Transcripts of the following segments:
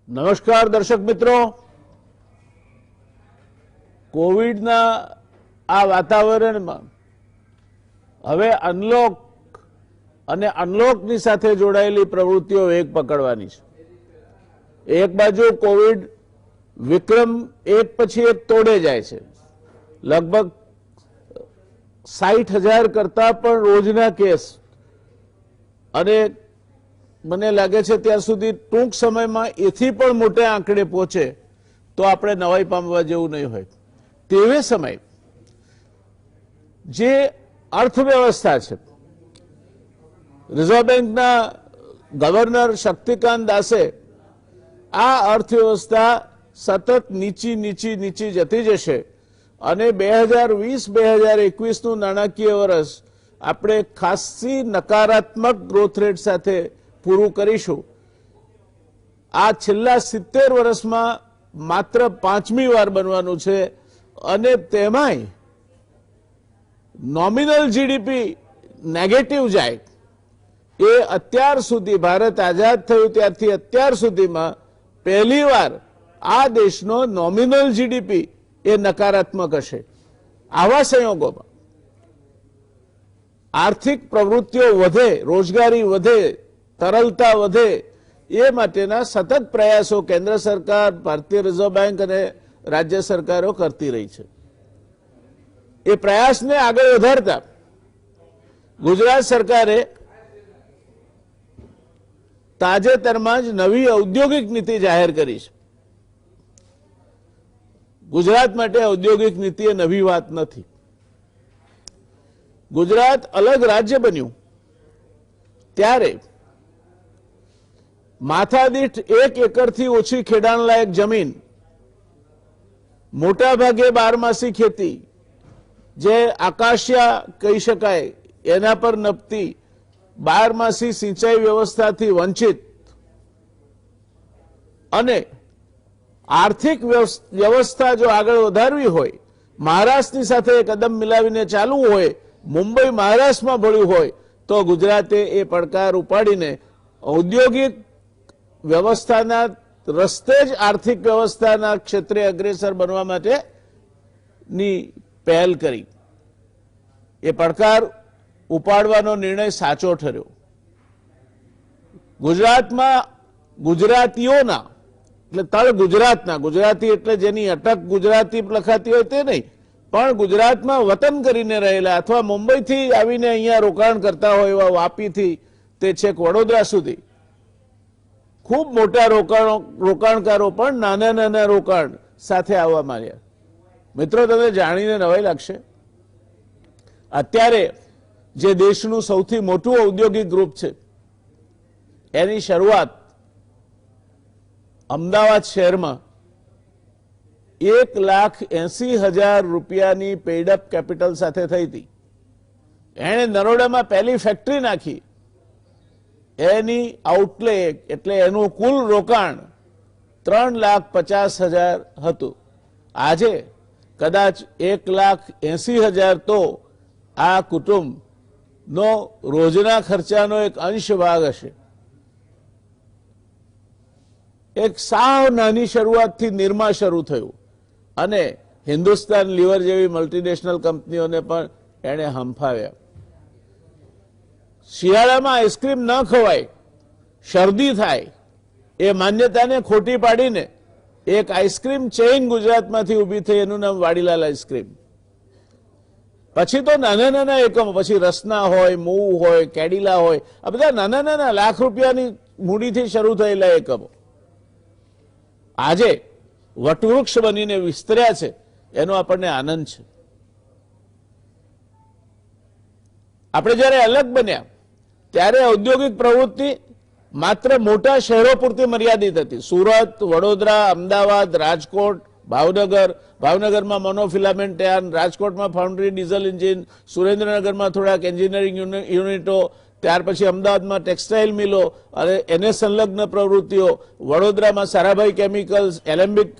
નમસ્કાર દર્શક મિત્રો, કોવિડના આ વાતાવરણમાં હવે અનલોક અને અનલોકની સાથે જોડાયેલી પ્રવૃત્તિઓ વેગ પકડવાની છે। એક બાજુ કોવિડ વિક્રમ એક પછી એક તોડે જાય છે। લગભગ 60,000 કરતા પણ રોજના કેસ અને મને લાગે છે ત્યાં સુધી ટૂંક સમયમાં એથી પણ મોટા આંકડે પહોંચે તો આપણે નવાઈ પામવા જેવું નહીં હોય। તેવે સમય જે અર્થવ્યવસ્થા છે, રિઝર્વ બેંકના ગવર્નર શક્તિકાંત દાસે આ અર્થવ્યવસ્થા સતત નીચી જતી જશે અને 2020-2021નું નાણાકીય વર્ષ આપણે ખાસી નકારાત્મક ગ્રોથ રેટ સાથે પૂરું કરીશું। આ છેલ્લા 70 વર્ષમાં માત્ર 5મી વાર બનવાનું છે અને તેમાંય નોમિનલ જીડીપી નેગેટિવ જાય એ અત્યાર સુધી ભારત આઝાદ થયું ત્યારથી અત્યાર સુધીમાં પહેલીવાર આ દેશનો નોમિનલ જીડીપી એ નકારાત્મક હશે। આવા સંયોગોમાં આર્થિક પ્રવૃત્તિઓ વધે, રોજગારી વધે, તરલતા વધે એ માટેના સતત પ્રયાસો કેન્દ્ર સરકાર, ભારતીય રિઝર્વ બેંક અને રાજ્ય સરકારો કરતી રહી છે। એ પ્રયાસને આગળ વધારતા ગુજરાત સરકારે તાજેતરમાં જ નવી ઔદ્યોગિક નીતિ જાહેર કરી છે। ગુજરાત માટે ઔદ્યોગિક નીતિ એ નવી વાત નથી। ગુજરાત અલગ રાજ્ય બન્યું ત્યારે માથાદીઠ 1 એકરથી ઓછી ખેડાણલાયક જમીન, મોટા ભાગે બારમાસી ખેતી, જે આકાશિયા કહી શકાય એના પર નપતી બારમાસી સિંચાઈ વ્યવસ્થાથી વંચિત અને આર્થિક વ્યવસ્થા જો આગળ વધારવી હોય, મહારાષ્ટ્રની સાથે કદમ મિલાવીને ચાલવું હોય, મુંબઈ મહારાષ્ટ્રમાં ભળ્યું હોય તો ગુજરાતે એ પડકાર ઉપાડીને ઔદ્યોગિક વ્યવસ્થાના રસ્તે જ આર્થિક વ્યવસ્થાના ક્ષેત્રે અગ્રેસર બનવા માટેની પહેલ કરી। એ પડકાર ઉપાડવાનો નિર્ણય સાચો ઠર્યો। ગુજરાતમાં ગુજરાતીઓના એટલે તળ ગુજરાતના, ગુજરાતી એટલે જેની અટક ગુજરાતી લખાતી હોય તે નહીં, પણ ગુજરાતમાં વતન કરીને રહેલા અથવા મુંબઈથી આવીને અહીંયા રોકાણ કરતા હોય એવા વાપીથી તે છેક વડોદરા સુધી ખૂબ મોટા રોકાણકારો પણ નાના રોકાણ સાથે આવવા માંડ્યા। મિત્રો, તમે જાણીને નવાઈ લાગશે, અત્યારે જે દેશનું સૌથી મોટું ઔદ્યોગિક ગ્રુપ છે એની શરૂઆત અમદાવાદ શહેરમાં 1,80,000 રૂપિયાની પેઇડ અપ કેપિટલ સાથે થઈ હતી। એણે નરોડામાં પહેલી ફેક્ટરી નાખી, એની આઉટલે એટલે એનું કુલ રોકાણ 3,50,000 હતું। આજે કદાચ 1,80,000 તો આ કુટુંબનો રોજના ખર્ચાનો એક અંશ ભાગ હશે। એક સાવ નાની શરૂઆતથી નિર્મા શરૂ થયું અને હિન્દુસ્તાન લીવર જેવી મલ્ટીનેશનલ કંપનીઓને પણ એણે હંફાવ્યા। શિયાળામાં આઈસ્ક્રીમ ન ખવાય, શરદી થાય એ માન્યતાને ખોટી પાડીને એક આઈસ્ક્રીમ ચેઇન ગુજરાતમાંથી ઊભી થઈ, એનું નામ વાડીલાલ આઈસ્ક્રીમ। પછી તો નાના એકમો, પછી રસના હોય, મૂવ હોય, કેડિલા હોય, આ બધા નાના લાખ રૂપિયાની મૂડીથી શરૂ થયેલા એકમો આજે વટવૃક્ષ બનીને વિસ્તર્યા છે, એનો આપણને આનંદ છે। આપણે જ્યારે અલગ બન્યા ત્યારે ઔદ્યોગિક પ્રવૃત્તિ માત્ર મોટા શહેરો પૂરતી મર્યાદિત હતી। સુરત, વડોદરા, અમદાવાદ, રાજકોટ, ભાવનગરમાં મોનોફિલામેન્ટ યાર્ન, રાજકોટમાં ફાઉન્ડ્રી ડીઝલ એન્જિન, સુરેન્દ્રનગરમાં થોડાક એન્જિનિયરિંગ યુનિટો, ત્યાર પછી અમદાવાદમાં ટેક્સટાઇલ મિલો અને એને સંલગ્ન પ્રવૃત્તિઓ, વડોદરામાં Sarabhai chemicals, Alembic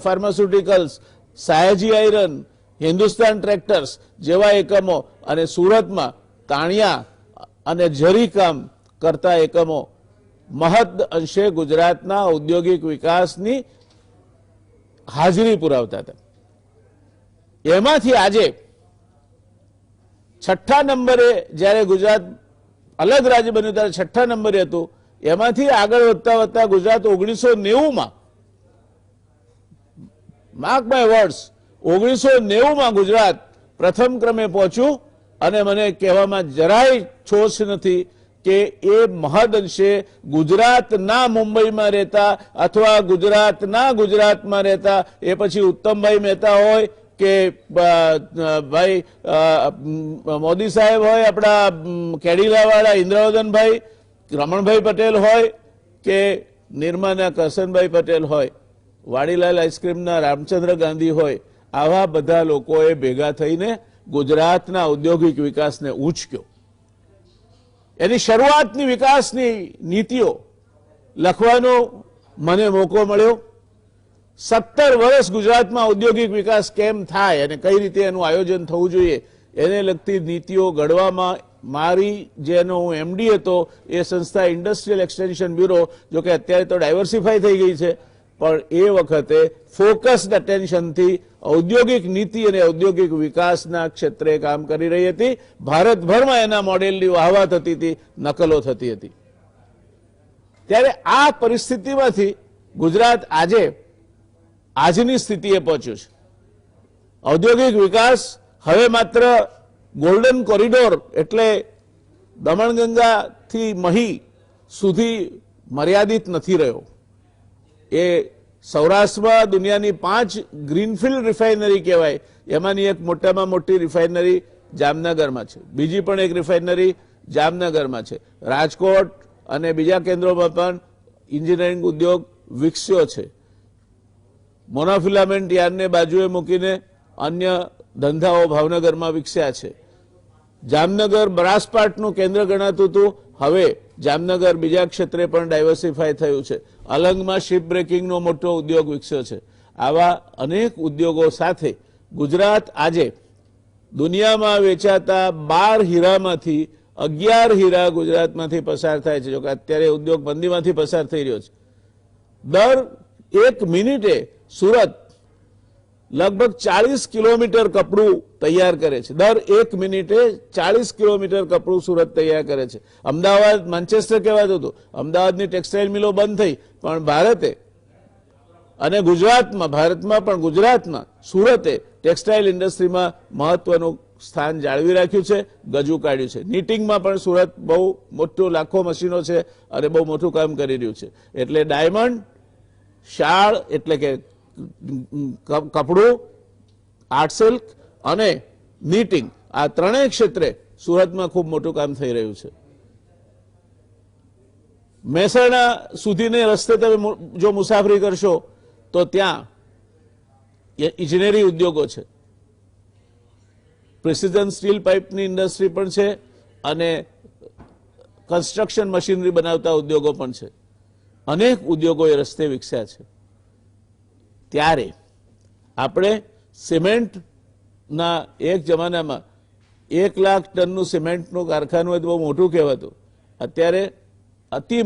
pharmaceuticals, Sayaji iron, Hindustan tractors જેવા એકમો અને સુરતમાં તાણિયા અને જરી કામ કરતા એકમો મહદ અંશે ગુજરાતના ઔદ્યોગિક વિકાસની હાજરી પુરાવતા હતા. એમાંથી આજે 6ઠ્ઠા નંબરે જ્યારે ગુજરાત અલગ રાજ્ય બન્યું ત્યારે 6ઠ્ઠા નંબરે હતું. એમાંથી આગળ વધતા વધતા ગુજરાત 1990માં, માર્ક માય વર્ડ્સ, 1990માં ગુજરાત પ્રથમ ક્રમે પહોંચ્યું. અને મને કહેવામાં જરાય છોછ નથી કે એ મહદ અંશે ગુજરાતના મુંબઈમાં રહેતા અથવા ગુજરાતના ગુજરાતમાં રહેતા, એ પછી ઉત્તમભાઈ મહેતા હોય કે ભાઈ મોદી સાહેબ હોય, આપણા કેડીલાવાળા ઇન્દ્રવર્ધનભાઈ, રમણભાઈ પટેલ હોય કે નિર્માના કરશનભાઈ પટેલ હોય, વાડીલાલ આઈસ્ક્રીમના રામચંદ્ર ગાંધી હોય, આવા બધા લોકોએ ભેગા થઈને ગુજરાતના ઔદ્યોગિક વિકાસને ઉંચક્યો. એની શરૂઆતની વિકાસની નીતિઓ લખવાનો મને મોકો મળ્યો. 17 વર્ષ ગુજરાતમાં ઔદ્યોગિક વિકાસ કેમ થાય અને કઈ રીતે એનું આયોજન થવું જોઈએ એને લગતી નીતિઓ ઘડવામાં મારી, જેનો હું એમડી હતો, એ સંસ્થા ઇન્ડસ્ટ્રીયલ એક્સટેન્શન બ્યુરો, જો કે અત્યારે તો ડાયવર્સિફાઈ થઈ ગઈ છે, પણ એ વખતે ફોકસ્ડ અટેન્શનથી ઔદ્યોગિક નીતિ અને ઔદ્યોગિક વિકાસના ક્ષેત્રે કામ કરી રહી હતી. ભારતભરમાં એના મોડેલની વાહવા થતી હતી, નકલો થતી હતી. ત્યારે આ પરિસ્થિતિમાંથી ગુજરાત આજે આજની સ્થિતિએ પહોંચ્યું છે. ઔદ્યોગિક વિકાસ હવે માત્ર ગોલ્ડન કોરિડોર એટલે દમણગંગાથી મહી સુધી મર્યાદિત નથી રહ્યો. એ સૌરાષ્ટ્રમાં દુનિયાની 5 ગ્રીનફિલ્ડ રિફાઇનરી કહેવાય, એમાંની એક મોટામાં મોટી રિફાઇનરી જામનગરમાં છે. બીજી પણ એક રિફાઇનરી જામનગરમાં છે. રાજકોટ અને બીજા કેન્દ્રોમાં પણ એન્જિનિયરિંગ ઉદ્યોગ વિકસ્યો છે. મોનોફિલામેન્ટ યાર્ડને બાજુએ મૂકીને અન્ય ધંધાઓ ભાવનગરમાં વિકસ્યા છે. જામનગર બ્રાસપાટનું કેન્દ્ર ગણાતું હતું, હવે જામનગર બીજા ક્ષેત્રે પણ ડાયવર્સિફાય થયું છે. અલંગમાં શિપ બ્રેકિંગનો મોટો ઉદ્યોગ વિકસ્યો છે. આવા અનેક ઉદ્યોગો સાથે ગુજરાત આજે દુનિયામાં વેચાતા 12 હીરામાંથી 11 હીરા ગુજરાતમાંથી પસાર થાય છે. જોકે અત્યારે ઉદ્યોગ મંદીમાંથી પસાર થઈ રહ્યો છે. દર 1 મિનિટે સુરત લગભગ 40 કિલોમીટર કપડું તૈયાર કરે છે. દર 1 મિનિટે 40 કિલોમીટર કપડું સુરત તૈયાર કરે છે. અમદાવાદ માન્ચેસ્ટર કહેવાતું હતું, અમદાવાદની ટેક્સટાઇલ મિલો બંધ થઈ, પણ ભારતે અને ગુજરાતમાં, ભારતમાં પણ ગુજરાતમાં સુરતે ટેક્સટાઇલ ઇન્ડસ્ટ્રીમાં મહત્વનું સ્થાન જાળવી રાખ્યું છે, ગજુ કાઢ્યું છે. નીટિંગમાં પણ સુરત બહુ મોટું, લાખો મશીનો છે અને બહુ મોટું કામ કરી રહ્યું છે. એટલે ડાયમંડ, શાળ એટલે કે કપડું, આર્ટ સિલ્ક અને નીટિંગ, આ ત્રણેય ક્ષેત્રે સુરતમાં ખૂબ મોટું કામ થઈ રહ્યું છે. મહેસાણા સુધીને રસ્તે તમે જો મુસાફરી કરશો તો ત્યાં ઇજનેરી ઉદ્યોગો છે, પ્રિસિઝન સ્ટીલ પાઇપની ઇન્ડસ્ટ્રી પણ છે અને કન્સ્ટ્રક્શન મશીનરી બનાવતા ઉદ્યોગો પણ છે. અનેક ઉદ્યોગો એ રસ્તે વિકસ્યા છે. ત્યારે આપણે સિમેન્ટના એક જમાનામાં 1 લાખ ટનનું સિમેન્ટનું કારખાનું હોય તો બહુ મોટું કહેવાતું. અત્યારે અતિ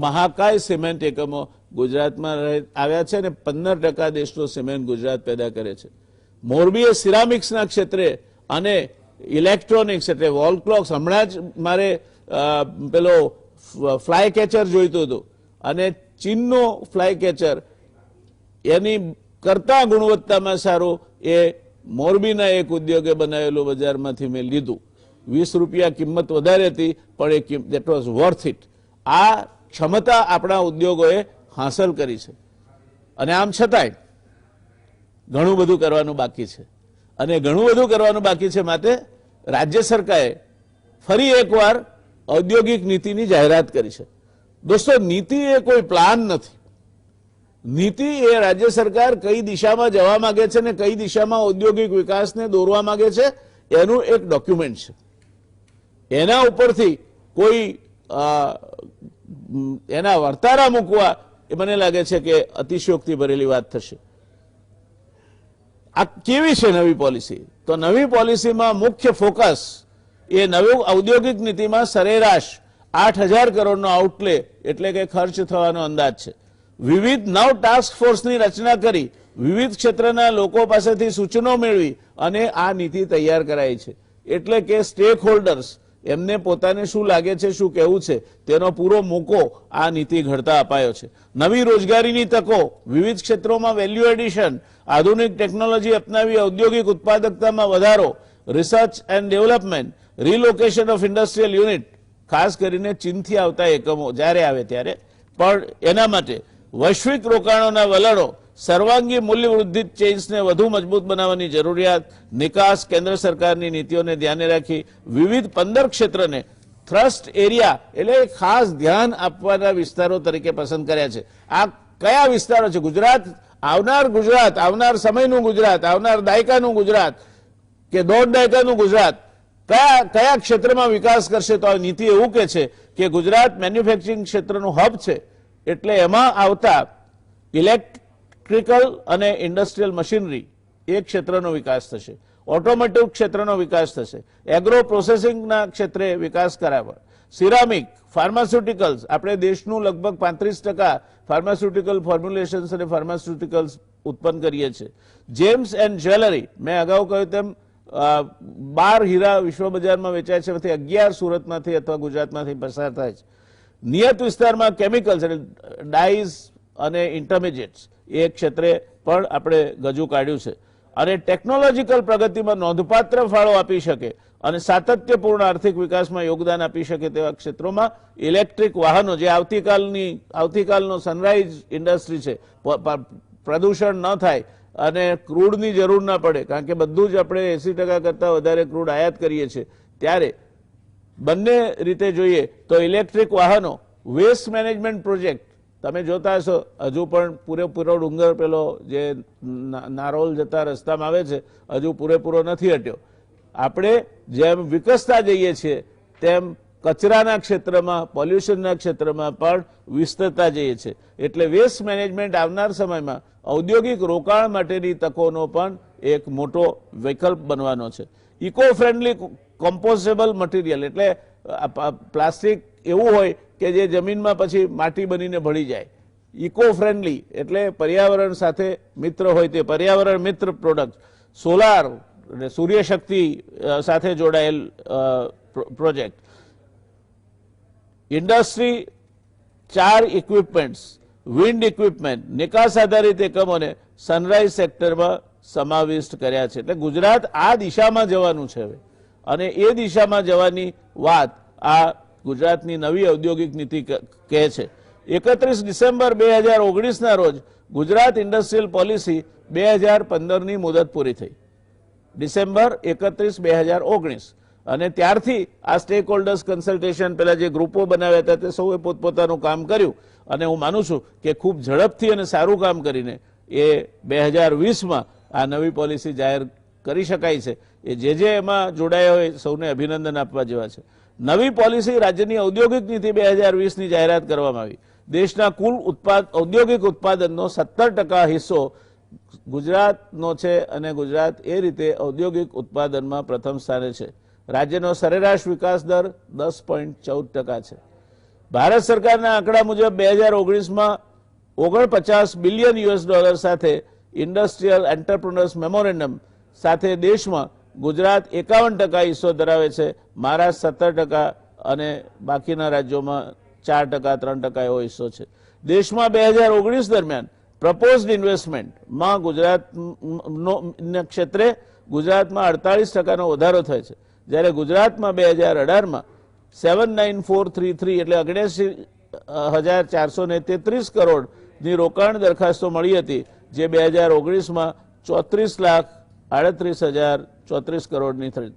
મહાકાય સિમેન્ટ એકમો ગુજરાતમાં આવ્યા છે અને 15% દેશનો સિમેન્ટ ગુજરાત પેદા કરે છે. મોરબીએ સિરામિક્સના ક્ષેત્રે અને ઇલેક્ટ્રોનિક્સ એટલે વોલ ક્લોક્સ, હમણાં જ મારે પેલો ફ્લાય કેચર જોઈતું હતું અને ચીનનો ફ્લાય કેચર એની કરતા ગુણવત્તામાં સારું એ મોરબીના એક ઉદ્યોગે બનાવેલું બજારમાંથી મેં લીધું. 20 રૂપિયા કિંમત વધારે હતી, પણ એ દેટ વોઝ વર્થ ઇટ. આ ક્ષમતા આપણા ઉદ્યોગોએ હાંસલ કરી છે. અને આમ છતાંય ઘણું બધું કરવાનું બાકી છે અને ઘણું બધું કરવાનું બાકી છે. માટે રાજ્ય સરકારે ફરી એકવાર ઔદ્યોગિક નીતિની જાહેરાત કરી છે. દોસ્તો, નીતિ એ કોઈ પ્લાન નથી. નીતિ એ રાજ્ય સરકાર કઈ દિશામાં જવા માંગે છે ને કઈ દિશામાં ઔદ્યોગિક વિકાસને દોરવા માંગે છે એનું એક ડોક્યુમેન્ટ છે. એના ઉપરથી કોઈ એના વર્તારા મૂકવા એ મને લાગે છે કે અતિશયોક્તિ ભરેલી વાત થશે. આ કેવી છે નવી પોલિસી? તો નવી પોલિસીમાં મુખ્ય ફોકસ એ નવી ઔદ્યોગિક નીતિમાં સરેરાશ 8,000 કરોડનો આઉટલે એટલે કે ખર્ચ થવાનો અંદાજ છે. વિવિધ 9 ટાસ્ક ફોર્સની રચના કરી વિવિધ ક્ષેત્રના લોકો પાસેથી સૂચનો મેળવી અને આ નીતિ તૈયાર કરાઈ છે. એટલે કે સ્ટેક હોલ્ડર્સ એમને પોતાને શું લાગે છે, શું કહેવું છે, તેનો પૂરો મોકો આ નીતિ ઘડતા અપાયો છે. નવી રોજગારીની તકો, વિવિધ ક્ષેત્રોમાં વેલ્યુ એડિશન, આધુનિક ટેકનોલોજી અપનાવી ઔદ્યોગિક ઉત્પાદકતામાં વધારો, research and development, relocation of industrial unit, ખાસ કરીને ચીનથી આવતા એકમો જ્યારે આવે ત્યારે, પણ એના માટે વૈશ્વિક રોકાણોના વલણો, સર્વાંગી મૂલ્ય વૃદ્ધિ ચેઇન્સને વધુ મજબૂત બનાવવાની જરૂરિયાત, નિકાસ, કેન્દ્ર સરકારની નીતિઓને ધ્યાને રાખી વિવિધ 15 ક્ષેત્રને થ્રસ્ટ એરિયા એટલે ખાસ ધ્યાન આપવાના વિસ્તારો તરીકે પસંદ કર્યા છે. આ કયા વિસ્તારો છે? ગુજરાત, આવનાર સમયનું ગુજરાત, આવનાર દાયકાનું ગુજરાત કે દોઢ દાયકાનું ગુજરાત કયા ક્ષેત્રમાં વિકાસ કરશે? તો આ નીતિ એવું કે છે કે ગુજરાત મેન્યુફેક્ચરિંગ ક્ષેત્રનું હબ છે, એટલે એમાં આવતા ઇલેક્ટ્રિકલ અને ઇન્ડસ્ટ્રીયલ મશીનરી એ ક્ષેત્રનો વિકાસ થશે, ઓટોમોટિવ ક્ષેત્રનો વિકાસ થશે, એગ્રો પ્રોસેસિંગના ક્ષેત્રે વિકાસ કરાવવા, સિરામિક, ફાર્માસ્યુટિકલ્સ, આપણે દેશનું લગભગ 35% ફાર્માસ્યુટિકલ ફોર્મ્યુલેશન્સ અને ફાર્માસ્યુટિકલ્સ ઉત્પન્ન કરીએ છીએ. જેમ્સ એન્ડ જ્વેલરી, મેં અગાઉ કહ્યું તેમ 12 હીરા વિશ્વ બજારમાં વેચાય છે, એમાંથી 11 સુરતમાંથી અથવા ગુજરાતમાંથી પસાર થાય છે. નિયત વિસ્તારમાં કેમિકલ્સ એટલે ડાઈઝ અને ઇન્ટરમિડિયેટ્સ એ ક્ષેત્રે પણ આપણે ગજુ કાઢ્યું છે. અને ટેકનોલોજીકલ પ્રગતિમાં નોંધપાત્ર ફાળો આપી શકે અને સાતત્યપૂર્ણ આર્થિક વિકાસમાં યોગદાન આપી શકે તેવા ક્ષેત્રોમાં ઇલેક્ટ્રિક વાહનો, જે આવતીકાલનો સનરાઈઝ ઇન્ડસ્ટ્રી છે, પ્રદૂષણ ન થાય અને ક્રૂડની જરૂર ના પડે, કારણ કે બધું જ આપણે 80% કરતાં વધારે ક્રૂડ આયાત કરીએ છીએ, ત્યારે બંને રીતે જોઈએ તો ઇલેક્ટ્રિક વાહનો, વેસ્ટ મેનેજમેન્ટ પ્રોજેક્ટ તમે જોતા હશો હજુ પણ પૂરેપૂરો ડુંગર પેલો જે નારોલ જતા રસ્તામાં આવે છે હજુ પૂરેપૂરો નથી હટ્યો. આપણે જેમ વિકસતા જઈએ છીએ તેમ કચરાના ક્ષેત્રમાં, પોલ્યુશનના ક્ષેત્રમાં પણ વિસ્તરતા જઈએ છીએ. એટલે વેસ્ટ મેનેજમેન્ટ આવનાર સમયમાં ઔદ્યોગિક રોકાણ માટેની તકોનો પણ એક મોટો વિકલ્પ બનવાનો છે. ઇકો ફ્રેન્ડલી કમ્પોઝેબલ મટીરિયલ એટલે પ્લાસ્ટિક એવું હોય કે જે જમીનમાં પછી માટી બનીને ભળી જાય. ઇકો ફ્રેન્ડલી એટલે પર્યાવરણ સાથે મિત્ર હોય તે પર્યાવરણ મિત્ર પ્રોડક્ટ, સોલાર એટલે સૂર્યશક્તિ સાથે જોડાયેલ project, industry 4 equipments, wind equipment, નિકાસ આધારિત એકમોને સનરાઈઝ સેક્ટરમાં સમાવિષ્ટ કર્યા છે. એટલે ગુજરાત આ દિશામાં જવાનું છે હવે, અને એ દિશામાં જવાની વાત આ ગુજરાતની નવી ઔદ્યોગિક નીતિ કહે છે. 31 ડિસેમ્બર 2019ના રોજ ગુજરાત ઇન્ડસ્ટ્રીયલ પોલિસી 2015ની મુદત પૂરી થઈ. ડિસેમ્બર 31, 2019, અને ત્યારથી આ સ્ટેક હોલ્ડર્સ કન્સલ્ટેશન, પેલા જે ગ્રુપો બનાવ્યા હતા તે સૌએ પોતપોતાનું કામ કર્યું, અને હું માનું છું કે ખૂબ ઝડપથી અને સારું કામ કરીને એ 2020માં આ નવી પોલિસી જાહેર કરી શકાય છે. એ જે એમાં જોડાયા હોય સૌને અભિનંદન આપવા જેવા છે. નવી પોલિસી રાજ્યની ઔદ્યોગિક નીતિ 2020ની જાહેરાત કરવામાં આવી. દેશના કુલ ઔદ્યોગિક ઉત્પાદનનો 17% હિસ્સો ગુજરાતનો છે, અને ગુજરાત એ રીતે ઔદ્યોગિક ઉત્પાદનમાં પ્રથમ સ્થાને છે. રાજ્યનો સરેરાશ વિકાસ દર 10.14% છે. ભારત સરકારના આંકડા મુજબ 2019માં $49 બિલિયન સાથે ઇન્ડસ્ટ્રીયલ એન્ટરપ્રિનર્સ મેમોરેન્ડમ સાથે દેશમાં ગુજરાત 51% હિસ્સો ધરાવે છે, મહારાષ્ટ્ર 17% અને બાકીના રાજ્યોમાં 4%, 3% એવો હિસ્સો છે. દેશમાં 2019 દરમિયાન પ્રપોઝડ ઇન્વેસ્ટમેન્ટમાં ગુજરાતના ક્ષેત્રે ગુજરાતમાં 48%નો વધારો થયો છે, જ્યારે ગુજરાતમાં 2018માં 79433 એટલે 79,433 કરોડની રોકાણ દરખાસ્તો મળી હતી, જે 2019માં 34,38,034 કરોડની થઈ,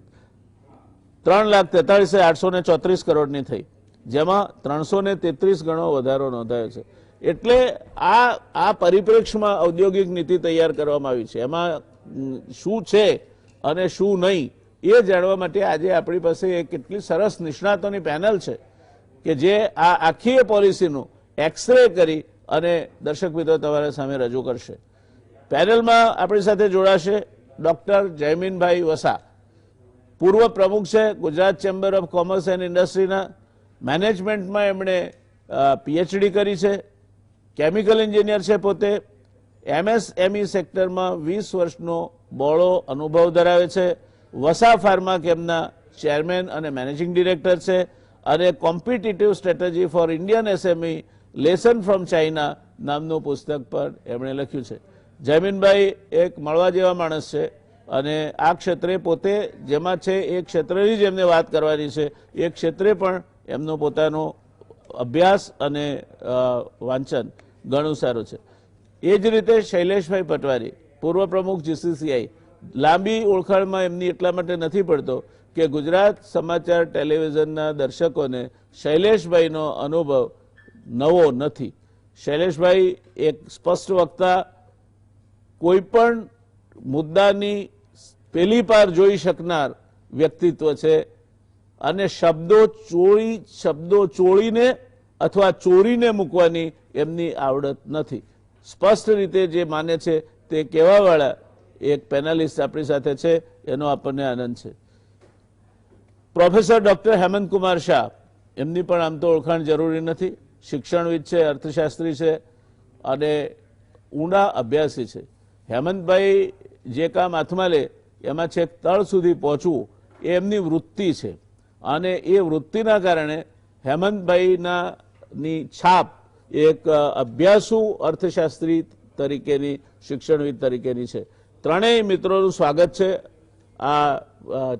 3,43,834 કરોડની થઈ, જેમાં 333 ગણો વધારો નોંધાયો છે. એટલે આ પરિપ્રેક્ષમાં ઔદ્યોગિક નીતિ તૈયાર કરવામાં આવી છે. એમાં શું છે અને શું નહીં એ જાણવા માટે આજે આપણી પાસે એક કેટલી સરસ નિષ્ણાતોની પેનલ છે કે જે આ આખી પોલિસીનું એક્સરે કરી અને દર્શક મિત્રો તમારા સામે રજૂ કરશે. પેનલમાં આપણી સાથે જોડાશે ડોક્ટર જયમીનભાઈ વસા, પૂર્વ પ્રમુખ છે Gujarat chamber of commerce and ઇન્ડસ્ટ્રીના, મેનેજમેન્ટમાં એમણે પીએચડી કરી છે, કેમિકલ એન્જિનિયર છે પોતે, એમએસએમઈ સેક્ટરમાં 20 વર્ષનો બહોળો અનુભવ ધરાવે છે, વસા ફાર્મા કેમના ચેરમેન અને મેનેજિંગ ડિરેક્ટર છે, અને competitive strategy four Indian SME lesson from China નામનું પુસ્તક પણ એમણે લખ્યું છે. જયમીનભાઈ એક મળવા જેવા માણસ છે અને આ ક્ષેત્રે પોતે જેમાં છે એ ક્ષેત્રની જ એમને વાત કરવાની છે. એ ક્ષેત્રે પણ એમનો પોતાનો અભ્યાસ અને વાંચન ઘણું સારું છે. એ જ રીતે શૈલેષભાઈ પટવારી, પૂર્વ પ્રમુખ જીસીસીઆઈ, લાંબી ઓળખાણમાં એમની એટલા માટે નથી પડતો કે ગુજરાત સમાચાર ટેલિવિઝનના દર્શકોને શૈલેષભાઈનો અનુભવ નવો નથી. શૈલેષભાઈ એક સ્પષ્ટ વક્તા, કોઈ પણ મુદ્દાની પેલી પાર જોઈ શકનાર વ્યક્તિત્વ છે અને શબ્દો ચોળીને અથવા ચોરીને મૂકવાની એમની આવડત નથી. સ્પષ્ટ રીતે જે માને છે તે કહેવાવાળા એક પેનલિસ્ટ આપણી સાથે છે, એનો આપણને આનંદ છે. પ્રોફેસર ડોક્ટર હેમંત કુમાર શાહ, એમની પણ આમ તો ઓળખાણ જરૂરી નથી. શિક્ષણવિદ છે, અર્થશાસ્ત્રી છે અને ઊંડા અભ્યાસી છે. હેમંતભાઈ જે કામ હાથમાં લે એમાં છેક તળ સુધી પહોંચવું એ એમની વૃત્તિ છે અને એ વૃત્તિના કારણે હેમંતભાઈની છાપ એક અભ્યાસુ અર્થશાસ્ત્રી તરીકેની, શિક્ષણવિદ તરીકેની છે. ત્રણેય મિત્રોનું સ્વાગત છે આ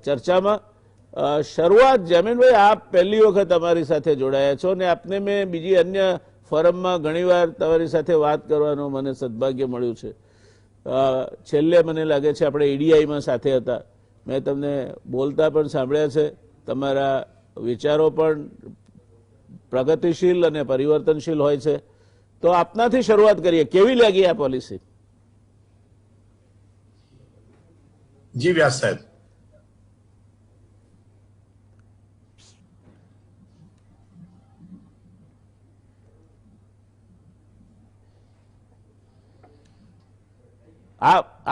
ચર્ચામાં. શરૂઆત જમીનભાઈ, આપ પહેલી વખત અમારી સાથે જોડાયા છો અને આપને મેં બીજી અન્ય ફોરમમાં ઘણીવાર તમારી સાથે વાત કરવાનું મને સદભાગ્ય મળ્યું છે. છેલ્લે મને લાગે છે આપણે ઈડીઆઈમાં સાથે હતા. મેં તમને બોલતા પણ સાંભળ્યા છે. તમારા વિચારો પણ પ્રગતિશીલ અને પરિવર્તનશીલ હોય છે. તો આપનાથી શરૂઆત કરીએ, કેવી લાગી આ પોલિસી? જી વ્યાસ સાહેબ,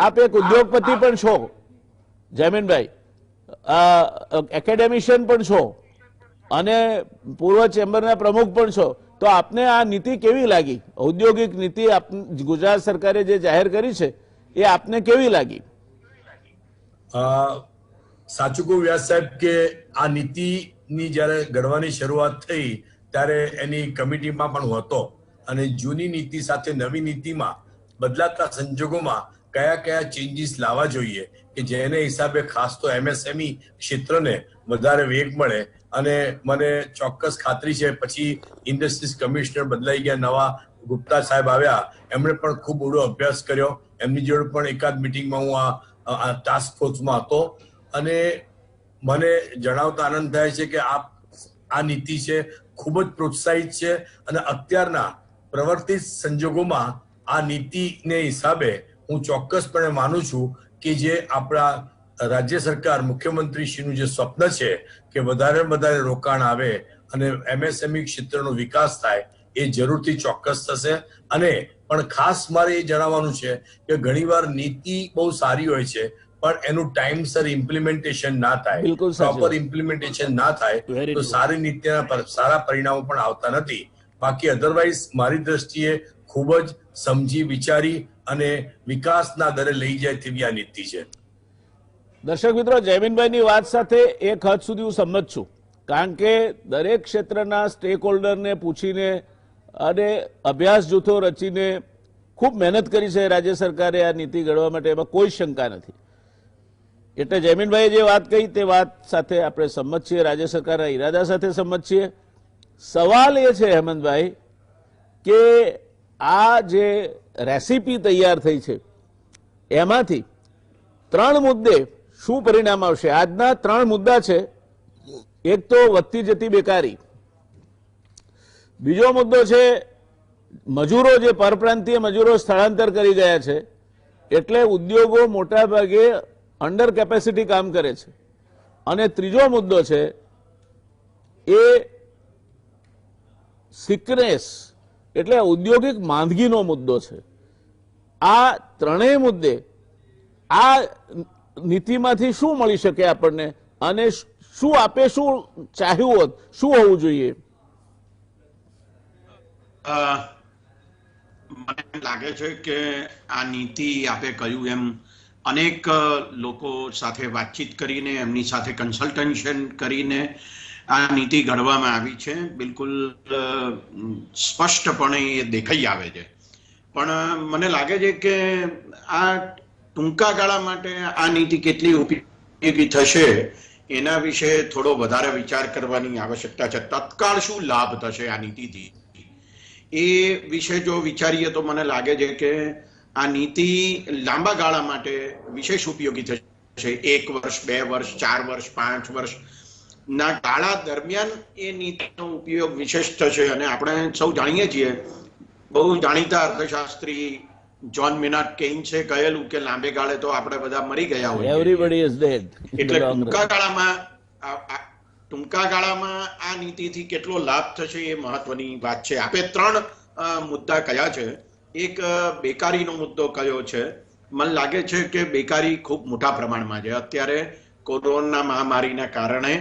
આપ એક ઉદ્યોગપતિ પણ છો જયમીનભાઈ, એકેડેમિશિયન પણ છો અને પૂર્વ ચેમ્બરના પ્રમુખ પણ છો. તો આપને આ નીતિ કેવી લાગી? ઔદ્યોગિક નીતિ ગુજરાત સરકારે જે જાહેર કરી છે એ આપને કેવી લાગી? સાચું કહું વ્યાસ સાહેબ કે આ નીતિની જયારે ઘડવાની શરૂઆત થઈ ત્યારે એની કમિટીમાં પણ હું હતો અને જૂની નીતિ સાથે નવી નીતિમાં બદલાતા સંજોગોમાં કયા કયા ચેન્જીસ લાવવા જોઈએ કે જેને હિસાબે ખાસ તો એમએસએમઈ ક્ષેત્રને વધારે વેગ મળે. અને મને ચોક્કસ ખાતરી છે પછી ઇન્ડસ્ટ્રીઝ કમિશનર બદલાઈ ગયા, નવા ગુપ્તા સાહેબ આવ્યા, એમણે પણ ખૂબ ઊંડો અભ્યાસ કર્યો. એમની જોડે પણ એકાદ મિટિંગમાં હું આ ટાસ્ક ફોર્સમાં હતો અને મને જણાવતા આનંદ થાય છે કે આ નીતિ છે ખૂબ જ પ્રોત્સાહિત છે અને અત્યારના પ્રવર્તિત સંજોગોમાં આ નીતિને હિસાબે હું ચોક્કસપણે માનું છું કે જે આપણા રાજ્ય સરકાર મુખ્યમંત્રીશ્રીનું જે સ્વપ્ન છે કે વધારે વધારે રોકાણ આવે અને એમએસએમઈ ક્ષેત્રનો વિકાસ થાય એ જરૂરથી ચોક્કસ થશે. અને પણ ખાસ મારે એ જણાવવાનું છે કે ઘણીવાર નીતિ બહુ સારી હોય છે પણ એનું ટાઈમસર ઇમ્પ્લિમેન્ટેશન ના થાય, પ્રોપર ઇમ્પ્લિમેન્ટેશન ના થાય તો સારી નીતિના સારા પરિણામો પણ આવતા નથી. બાકી અધરવાઇઝ મારી દ્રષ્ટિએ ખૂબ જ સમજી વિચારી અને વિકાસના દરે લઈ જાય તેવી આ નીતિ છે. દર્શક મિત્રો, જયમીનભાઈની વાત સાથે એક હદ સુધી હું સંમત છું, કારણ કે દરેક ક્ષેત્રના સ્ટેક હોલ્ડરને પૂછીને અને અભ્યાસ જૂથો રચીને ખૂબ મહેનત કરી છે રાજ્ય સરકારે આ નીતિ ઘડવા માટે, એમાં કોઈ શંકા નથી. એટલે જયમીનભાઈએ જે વાત કહી તે વાત સાથે આપણે સંમત છીએ, રાજ્ય સરકારના ઈરાદા સાથે સંમત છીએ. સવાલ એ છે હેમંતભાઈ કે આ જે રેસીપી તૈયાર થઈ છે એમાંથી 3 મુદ્દે શું પરિણામ આવશે? આજના 3 મુદ્દા છે. એક તો વધતી જતી બેકારી, બીજો મુદ્દો છે મજૂરો, જે પરપ્રાંતીય મજૂરો સ્થળાંતર કરી ગયા છે એટલે ઉદ્યોગો મોટા ભાગે અંડર કેપેસિટી કામ કરે છે, અને ત્રીજો મુદ્દો છે એ સિકનેસ એટલે ઔદ્યોગિક માંદગીનો મુદ્દો છે. આ ત્રણેય મુદ્દે આ નીતિમાંથી શું મળી શકે આપણને અને શું આપે શું ચાહ્યું હોત, શું હોવું જોઈએ? મને લાગે છે કે આ નીતિ આપે કહ્યું એમ અનેક લોકો સાથે વાતચીત કરીને એમની સાથે કન્સલ્ટેશન કરીને આ નીતિ ઘડવામાં આવી છે. બિલકુલ સ્પષ્ટપણે એ દેખાઈ આવે છે. પણ મને લાગે છે કે આ ટૂંકા ગાળા માટે આ નીતિ કેટલી ઉપયોગી થશે એના વિશે થોડો વધારે વિચાર કરવાની આવશ્યકતા છે. તત્કાળ શું લાભ થશે આ નીતિથી એ વિશે જો વિચારીએ તો મને લાગે છે કે આ નીતિ લાંબા ગાળા માટે વિશેષ ઉપયોગી થશે. 1 વર્ષ, 2 વર્ષ, 4 વર્ષ, 5 વર્ષ ના ગાળા દરમિયાન એ નીતિનો ઉપયોગ વિશેષ થશે. અને આપણે સૌ જાણીએ છીએ, બહુ જાણીતા અર્થશાસ્ત્રી જ્હોન મેનાર્ડ કેઇન્સે કહેલું કે લાંબે ગાળે તો આપણે બધા મરી ગયા હોય, એવરીબડી ઇઝ ડેડ. એટલે ટૂંકા ગાળામાં આ નીતિથી કેટલો લાભ થશે એ મહત્વની વાત છે. આપે 3 મુદ્દા કયા છે. એક બેકારીનો મુદ્દો કયો છે. મને લાગે છે કે બેકારી ખૂબ મોટા પ્રમાણમાં છે અત્યારે કોરોના મહામારીના કારણે,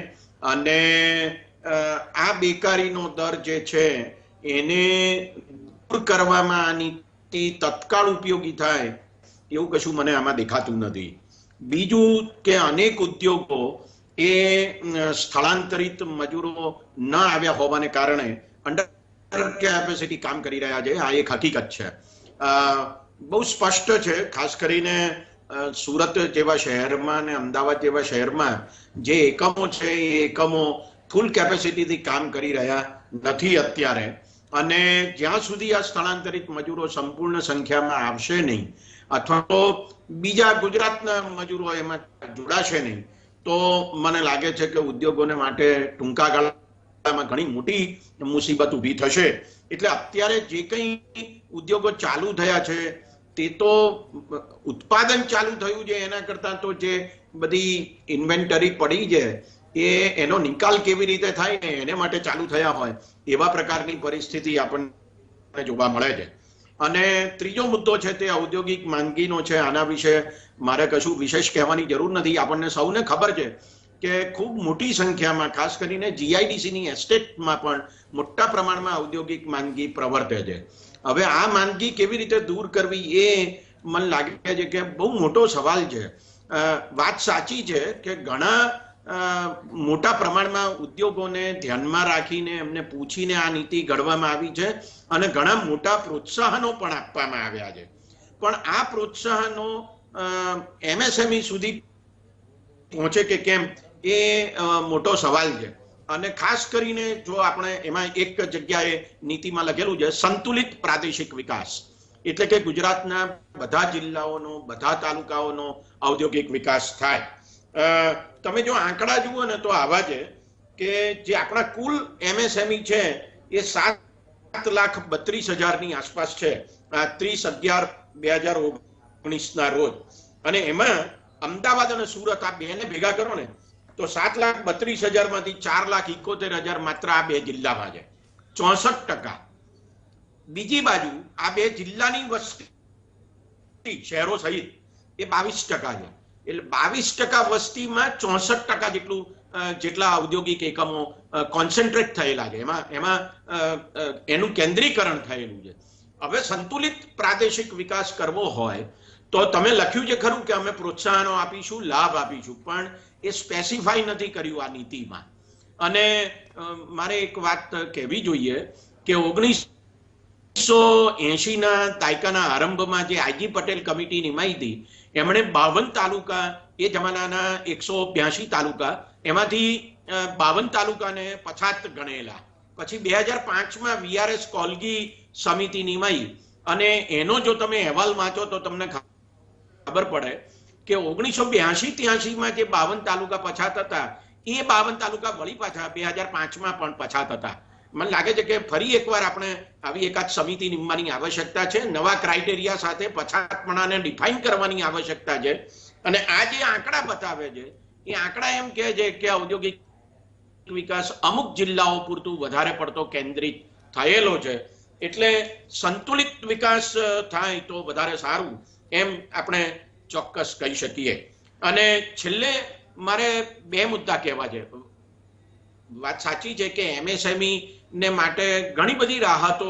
અને આ બેકારીનો દર જે છે એને દૂર કરવામાં આ નીતિ તત્કાળ ઉપયોગી થાય એવું કશું મને આમાં દેખાતું નથી. બીજું કે અનેક ઉદ્યોગો એ સ્થળાંતરિત મજૂરો ન આવ્યા હોવાને કારણે અંડર કેપેસિટી કામ કરી રહ્યા છે. આ એક હકીકત છે, બહુ સ્પષ્ટ છે. ખાસ કરીને સુરત જેવા શહેરમાં અને અમદાવાદ જેવા શહેરમાં જે એકમો છે એ એકમો ફૂલ કેપેસિટીથી કામ કરી રહ્યા નથી અત્યારે. અને જ્યાં સુધી આ સ્થળાંતરિત મજૂરો સંપૂર્ણ સંખ્યામાં આવશે નહીં, અથવા તો બીજા ગુજરાતના મજૂરો એમાં જોડાશે નહીં, તો મને લાગે છે કે ઉદ્યોગોને માટે ટૂંકા ગાળામાં ઘણી મોટી મુસીબત ઊભી થશે. એટલે અત્યારે જે કંઈ ઉદ્યોગો ચાલુ થયા છે તે તો ઉત્પાદન ચાલુ થયું છે, એના કરતાં તો જે બધી ઇન્વેન્ટરી પડી છે એનો નિકાલ કેવી રીતે થાય ને એને માટે ચાલુ થયા હોય એવા પ્રકારની પરિસ્થિતિ આપણને જોવા મળે છે. અને ત્રીજો મુદ્દો છે તે ઔદ્યોગિક માંદગીનો છે. આના વિશે મારે કશું વિશેષ કહેવાની જરૂર નથી. આપણને સૌને ખબર છે કે ખૂબ મોટી સંખ્યામાં, ખાસ કરીને જીઆઈડીસીની એસ્ટેટમાં પણ મોટા પ્રમાણમાં ઔદ્યોગિક માંદગી પ્રવર્તે છે. હવે આ માંદગી કેવી રીતે દૂર કરવી એ મને લાગે છે કે બહુ મોટો સવાલ છે. વાત સાચી છે કે ઘણા મોટા પ્રમાણમાં ઉદ્યોગોને ધ્યાનમાં રાખીને એમને પૂછીને આ નીતિ ઘડવામાં આવી છે, અને ઘણા મોટા પ્રોત્સાહનો પણ આપવામાં આવ્યા છે. પણ આ પ્રોત્સાહનો એમએસએમઈ સુધી પહોંચે કે કેમ એ મોટો સવાલ છે. અને ખાસ કરીને જો આપણે એમાં એક જગ્યાએ નીતિમાં લખેલું છે સંતુલિત પ્રાદેશિક વિકાસ, એટલે કે ગુજરાતના બધા જિલ્લાઓનો, બધા તાલુકાઓનો ઔદ્યોગિક વિકાસ થાય. તમે જો આંકડા જુઓ ને તો આવા છે કે જે આપણા કુલ એમએસએમઈ છે એ 7,32,000ની આસપાસ છે 30/11/2019 ના રોજ. અને એમાં અમદાવાદ અને સુરત આ બેને ભેગા કરો ને તો 7,32,000 માંથી 4,71,000 માત્ર આ 2 જિલ્લામાં છે, 64%. બીજી બાજુ આ 2 જિલ્લાની વસ્તી શહેરો સહિત એ 22% છે. એટલે 22% વસ્તીમાં 64% જેટલા ઔદ્યોગિક એકમો કોન્સન્ટ્રેટ થયેલા છે, એમાં એનું કેન્દ્રીકરણ થયેલું છે. હવે સંતુલિત પ્રાદેશિક વિકાસ કરવો હોય તો તમે લખ્યું છે ખરું કે અમે પ્રોત્સાહનો આપીશું, લાભ આપીશું, પણ એ સ્પેસિફાઈ નથી કર્યું આ નીતિમાં. અને મારે એક વાત કહેવી જોઈએ કે 1980ના દાયકાના આરંભમાં જે આઈજી પટેલ કમિટી નિમાઈ હતી, એમણે 52 તાલુકા, એ જમાનાના 182 તાલુકા, એમાંથી 52 તાલુકાને પછાત ગણેલા. પછી 2005માં વીઆરએસ કોલગી સમિતિ નિમાઈ, અને એનો જો તમે અહેવાલ વાંચો તો તમને ખબર પડે કે 1982-83માં જે 52 તાલુકા પછાત હતા એ 52 તાલુકા વળી પાછા 2005માં પણ પછાત હતા. મને લાગે છે કે ફરી એકવાર આપણે આવી એકાદ સમિતિ નિમવાની આવશ્યકતા છે. નવા ક્રાઇટેરિયા સાથે પછાતપણાને ડિફાઇન કરવાની આવશ્યકતા છે. અને આ જે આંકડા બતાવે છે એ આંકડા એમ કહે છે કે ઔદ્યોગિક વિકાસ અમુક જિલ્લાઓ પૂરતું વધારે પડતો કેન્દ્રિત થયેલો છે. એટલે સંતુલિત વિકાસ થાય તો વધારે સારું એમ આપણે ચોક્કસ કહી શકીએ. અને છેલ્લે મારે 2 મુદ્દા કહેવા છે. વાત સાચી છે કે એમએસએમઈ ને માટે ઘણી બધી રાહતો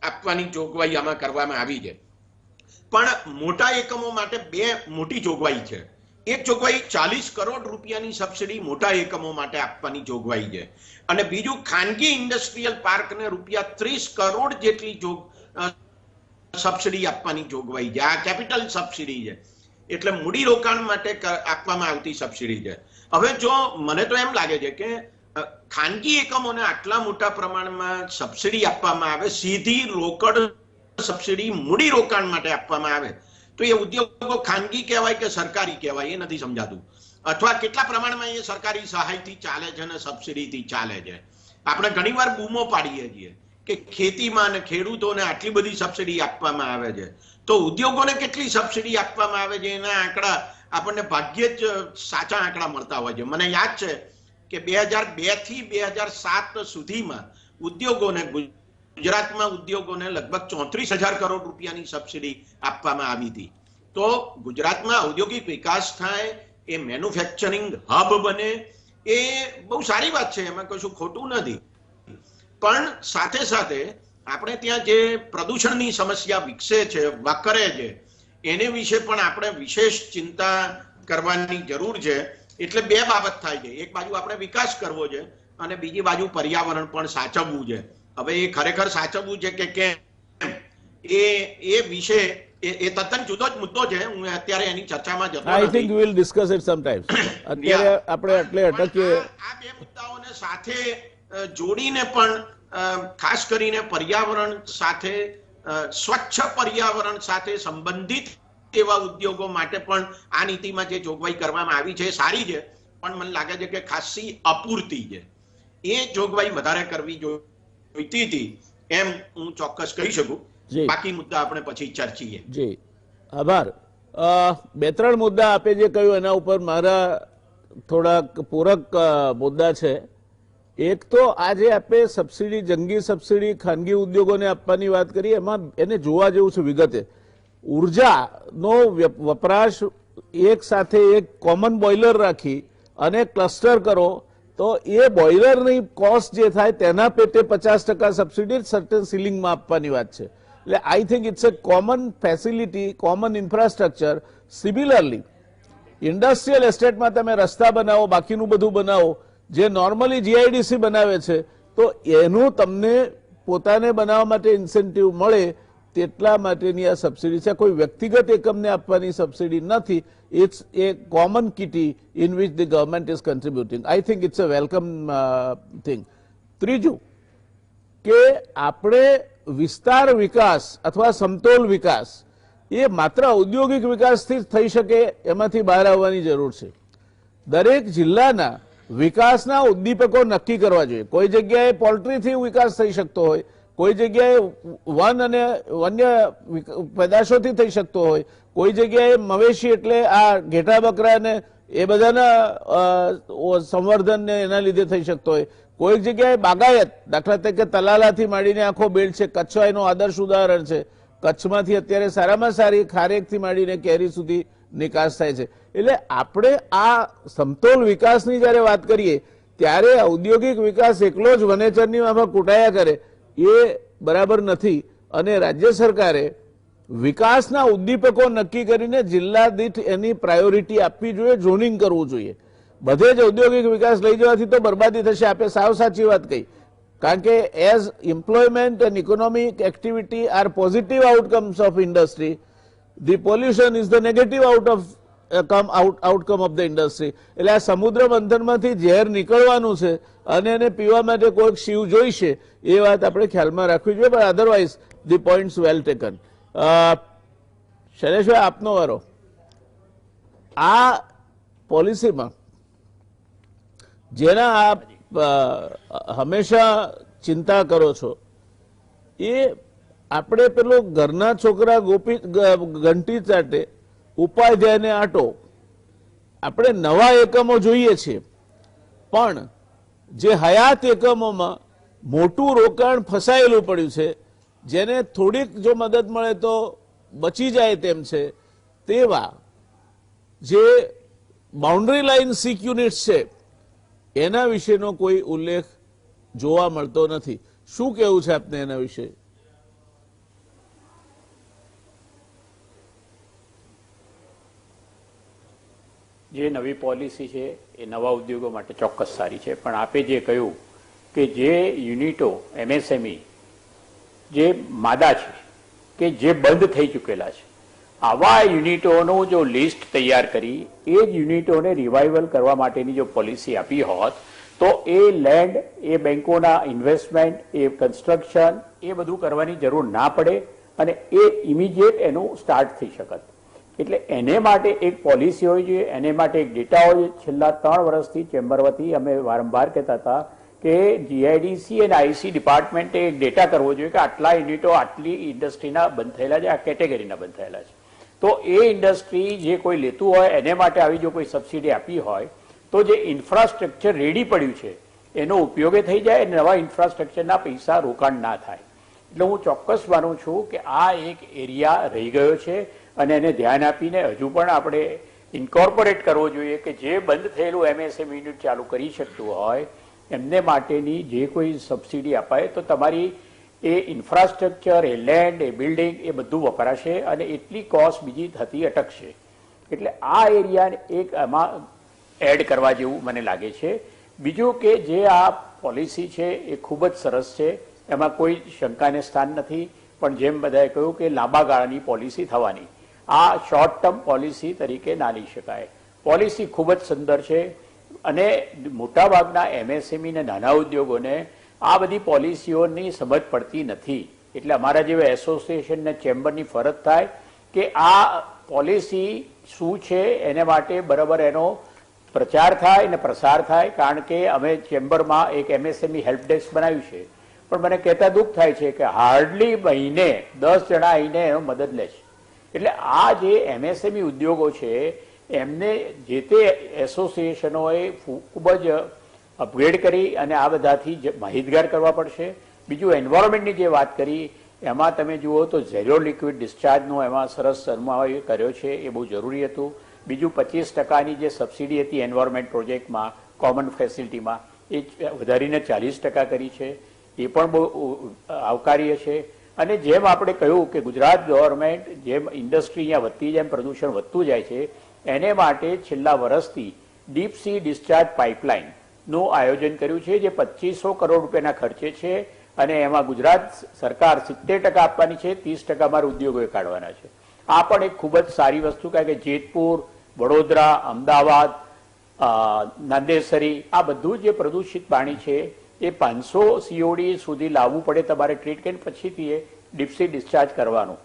આપવાની જોગવાઈ આમાં કરવામાં આવી છે. પણ મોટા એકમો માટે બે મોટી જોગવાઈ છે. એક જોગવાઈ 40 કરોડ રૂપિયાની સબસિડી મોટા એકમો માટે આપવાની જોગવાઈ છે, અને બીજું ખાનગી ઇન્ડસ્ટ્રીયલ પાર્કને રૂપિયા 30 કરોડ જેટલી સબસિડી આપવાની જોગવાઈ છે. આ કેપિટલ સબસિડી છે, એટલે મૂડી રોકાણ માટે આપવામાં આવતી સબસિડી છે. હવે જો મને તો એમ લાગે છે કે ખાનગી એકમોને આટલા મોટા પ્રમાણમાં સબસિડી આપવામાં આવે, સીધી રોકડ સબસિડી મૂડી રોકાણ માટે આપવામાં આવે, તો એ ઉદ્યોગો ખાનગી કહેવાય કે સરકારી કહેવાય એ નથી સમજાતું. અથવા કેટલા પ્રમાણમાં એ સરકારી સહાયથી ચાલે છે અને સબસિડીથી ચાલે છે. આપણે ઘણીવાર બૂમો પાડીએ છીએ કે ખેતીમાં અને ખેડૂતોને આટલી બધી સબસિડી આપવામાં આવે છે, તો ઉદ્યોગોને કેટલી સબસિડી આપવામાં આવે છે એના આંકડા આપણને ભાગ્યે જ સાચા આંકડા મળતા હોય છે. મને યાદ છે કે 2002 થી 2007 સુધીમાં ઉદ્યોગોને, ગુજરાતમાં ઉદ્યોગોને લગભગ 34,000 કરોડ રૂપિયાની સબસિડી આપવામાં આવી હતી. તો ગુજરાતમાં ઔદ્યોગિક વિકાસ થાય, એ મેન્યુફેક્ચરિંગ હબ બને, એ બહુ સારી વાત છે, એમાં કશું ખોટું નથી. પણ સાથે સાથે આપણે ત્યાં જે પ્રદૂષણની સમસ્યા વિકસે છે, વકરે છે, એને વિશે પણ આપણે વિશેષ ચિંતા કરવાની જરૂર છે. એટલે બે બાબત થાય છે. એક બાજુ આપણે વિકાસ કરવો છે અને બીજી બાજુ પર્યાવરણ પણ સાચવવું છે. હવે એ ખરેખર સાચવવું છે કે કેમ, એ વિશે એ તદ્દન જુદો જ મુદ્દો છે. હું અત્યારે એની ચર્ચામાં જતો નથી. I think we will discuss it sometimes. અત્યારે આપણે એટલે અટકીએ. આ બે મુદ્દાઓને સાથે જોડીને પણ ખાસ કરીને પર્યાવરણ સાથે, સ્વચ્છ પર્યાવરણ સાથે સંબંધિત એવા ઉદ્યોગો માટે પણ આ નીતિમાં જે જોગવાઈ કરવામાં આવી છે એ સારી છે, પણ મને લાગે છે કે ખાસી અપૂરતી છે. એ જોગવાઈ વધારે કરવી જોઈતી હતી એમ હું ચોક્કસ કહી શકું. બાકી મુદ્દા આપણે પછી ચર્ચીએ. જી, આભાર. બે ત્રણ મુદ્દા આપે જે કહ્યું એના ઉપર મારા થોડાક પૂરક મુદ્દા છે. એક તો આજે આપે સબસિડી, જંગી સબસિડી ખાનગી ઉદ્યોગોને આપવાની વાત કરી, એમાં એને જોવા જેવું છે વિગતે. ઉર્જાનો વપરાશ એક સાથે એક કોમન બોઇલર રાખી અને ક્લસ્ટર કરો તો એ બોઇલરની કોસ્ટ જે થાય તેના પેટે 50% સબસિડી સર્ટેન સીલિંગમાં આપવાની વાત છે. એટલે I think it's a common facility, common infrastructure. Similarly industrial એસ્ટેટમાં તમે રસ્તા બનાવો, બાકીનું બધું બનાવો, જે નોર્મલી જીઆઈડીસી બનાવે છે, તો એનું તમને પોતાને બનાવવા માટે ઇન્સેન્ટિવ મળે તેટલા માટેની આ સબસિડી છે. કોઈ વ્યક્તિગત એકમને આપવાની સબસિડી નથી. It's a common kitty in which the government is contributing. I think it's a welcome thing. ત્રીજું કે આપણે વિસ્તાર વિકાસ અથવા સમતોલ વિકાસ એ માત્ર ઔદ્યોગિક વિકાસથી જ થઈ શકે એમાંથી બહાર આવવાની જરૂર છે. દરેક જિલ્લાના વિકાસના ઉદ્દીપકો નક્કી કરવા જોઈએ. કોઈ જગ્યાએ પોલ્ટ્રીથી વિકાસ થઈ શકતો હોય, કોઈ જગ્યાએ વન અને વન્ય પેદાશોથી થઈ શકતો હોય, કોઈ જગ્યાએ મવેશી એટલે આ ઘેટા બકરા ને એ બધાના સંવર્ધન એના લીધે થઈ શકતો હોય, કોઈક જગ્યાએ બાગાયત, દાખલા તરીકે તલાલાથી માંડીને આખો બેલ્ટ છે. કચ્છ એનો આદર્શ ઉદાહરણ છે. કચ્છમાંથી અત્યારે સારામાં સારી ખારેકથી માંડીને કેરી સુધી નિકાસ થાય છે. એટલે આપણે આ સમતોલ વિકાસની જયારે વાત કરીએ ત્યારે ઔદ્યોગિક વિકાસ એકલો જ વનેચરની આમાં કૂટાયા કરે એ બરાબર નથી. અને રાજ્ય સરકારે વિકાસના ઉદ્દીપકો નક્કી કરીને જિલ્લા દીઠ એની પ્રાયોરિટી આપવી જોઈએ, ઝોનિંગ કરવું જોઈએ. બધે જ ઔદ્યોગિક વિકાસ લઈ જવાથી તો બરબાદી થશે. આપે સાવ સાચી વાત કહી. કારણ કે as employment and economic activity R positive outcomes of industry, the pollution is the negative outcome of the industry. એટલે આ સમુદ્ર મંથનમાંથી ઝેર નીકળવાનું છે અને એને પીવા માટે કોઈક શિવ જોઈશે, એ વાત આપણે ખ્યાલમાં રાખવી જોઈએ. પણ otherwise the points well taken. શૈલેષભાઈ, આપનો વારો. આ પોલિસીમાં જેના આપ હંમેશા ચિંતા કરો છો એ આપણે પેલો ઘરના છોકરા ઘંટી ચાટે ઉપાધ્યાયને આટો, આપણે નવા એકમો જોઈએ છીએ, પણ જે હયાત એકમોમાં મોટું રોકાણ ફસાયેલું પડ્યું છે, જેને થોડીક જો મદદ મળે તો બચી જાય તેમ છે, તેવા જે બાઉન્ડ્રી લાઇન સિક યુનિટ્સ છે એના વિશેનો કોઈ ઉલ્લેખ જોવા મળતો નથી. શું કહેવું છે આપને એના વિશે? જે નવી પોલિસી છે એ નવા ઉદ્યોગો માટે ચોક્કસ સારી છે, પણ આપે જે કહ્યું કે જે યુનિટો MSME જે માદા છે કે જે બંધ થઈ ચૂકેલા છે, આવા યુનિટોનું જો લિસ્ટ તૈયાર કરી એ જ યુનિટોને રિવાઇવલ કરવા માટેની જો પોલિસી આપી હોત તો એ લેન્ડ, એ બેંકોના ઇન્વેસ્ટમેન્ટ, એ કન્સ્ટ્રક્શન, એ બધું કરવાની જરૂર ના પડે અને એ ઇમિડિયેટ એનું સ્ટાર્ટ થઈ શકત. એટલે એને માટે એક પોલિસી હોવી જોઈએ, એને માટે એક ડેટા હોય જોઈએ. છેલ્લા 3 વર્ષથી ચેમ્બર વતી અમે વારંવાર કહેતા હતા કે GIDC અને IC ડિપાર્ટમેન્ટે એક ડેટા કરવો જોઈએ કે આટલા યુનિટો આટલી ઇન્ડસ્ટ્રીના બંધ થયેલા છે, આ કેટેગરીના બંધ થયેલા છે. તો એ ઇન્ડસ્ટ્રી જે કોઈ લેતું હોય એને માટે આવી જો કોઈ સબસિડી આપી હોય તો જે ઇન્ફ્રાસ્ટ્રક્ચર રેડી પડ્યું છે એનો ઉપયોગે થઈ જાય, નવા ઇન્ફ્રાસ્ટ્રક્ચરના પૈસા રોકાણ ના થાય. એટલે હું ચોક્કસ માનું છું કે આ એક એરિયા રહી ગયો છે અને એને ધ્યાન આપીને હજુ પણ આપણે ઇન્કોર્પોરેટ કરવો જોઈએ કે જે બંધ થયેલું MSME યુનિટ ચાલુ કરી શકતું હોય એમને માટેની જે કોઈ સબસિડી અપાય તો તમારી એ ઇન્ફ્રાસ્ટ્રક્ચર, એ લેન્ડ, એ બિલ્ડિંગ એ બધું વપરાશે અને એટલી કોસ્ટ બીજી થતી અટકશે. એટલે આ એરિયાને એક આમાં એડ કરવા જેવું મને લાગે છે. બીજું કે જે આ પોલિસી છે એ ખૂબ જ સરસ છે, એમાં કોઈ શંકાને સ્થાન નથી, પણ જેમ બધાએ કહ્યું કે લાંબા ગાળાની પોલિસી થવાની, આ શોર્ટ ટર્મ પોલિસી તરીકે ના લઈ શકાય. પોલિસી ખૂબ જ સુંદર છે અને મોટાભાગના MSME ને નાના ઉદ્યોગોને આ બધી પોલિસીઓની સમજ પડતી નથી. એટલે અમારા જેવા એસોસિએશન ને ચેમ્બરની ફરજ થાય કે આ પોલિસી શું છે એને માટે બરાબર એનો પ્રચાર થાય અને પ્રસાર થાય. કારણ કે અમે ચેમ્બરમાં એક MSME હેલ્પ ડેસ્ક બનાવ્યું છે, પણ મને કહેતા દુઃખ થાય છે કે હાર્ડલી મહિને 10 જણા આવીને એનો મદદ લે છે. એટલે આ જે MSME ઉદ્યોગો છે એમને જે તે એસોસિએશનોએ ખૂબ જ અપગ્રેડ કરી અને આ બધાથી માહિતગાર કરવા પડશે. બીજું એન્વાયરમેન્ટની જે વાત કરી એમાં તમે જુઓ તો ઝેરો લિક્વિડ ડિસ્ચાર્જનો એમાં સરસ સમાવેશ કર્યો છે, એ બહુ જરૂરી હતું. બીજું 25%ની જે સબસિડી હતી એન્વાયરમેન્ટ પ્રોજેક્ટમાં, કોમન ફેસિલિટીમાં, એ વધારીને 40% કરી છે, એ પણ બહુ આવકાર્ય છે. અને જેમ આપણે કહ્યું કે ગુજરાત ગવર્મેન્ટ જેમ ઇન્ડસ્ટ્રી અહીંયા વધતી જેમ પ્રદૂષણ વધતું જાય છે એને માટે છેલ્લા વર્ષથી ડીપ સી ડિસ્ચાર્જ પાઇપલાઇનનું આયોજન કર્યું છે જે 2500 કરોડ રૂપિયાના ખર્ચે છે અને એમાં ગુજરાત સરકાર 70% આપવાની છે, 30% અમારા ઉદ્યોગોએ કાઢવાના છે. આ પણ એક ખૂબ જ સારી વસ્તુ, કારણ કે જેતપુર, વડોદરા, અમદાવાદ, નાંદેસરી આ બધું જે પ્રદૂષિત પાણી છે એ 500 COD સુધી લાવવું પડે તમારે ટ્રીટ કરીને પછીથી એ ડીપસી ડિસ્ચાર્જ કરવાનું,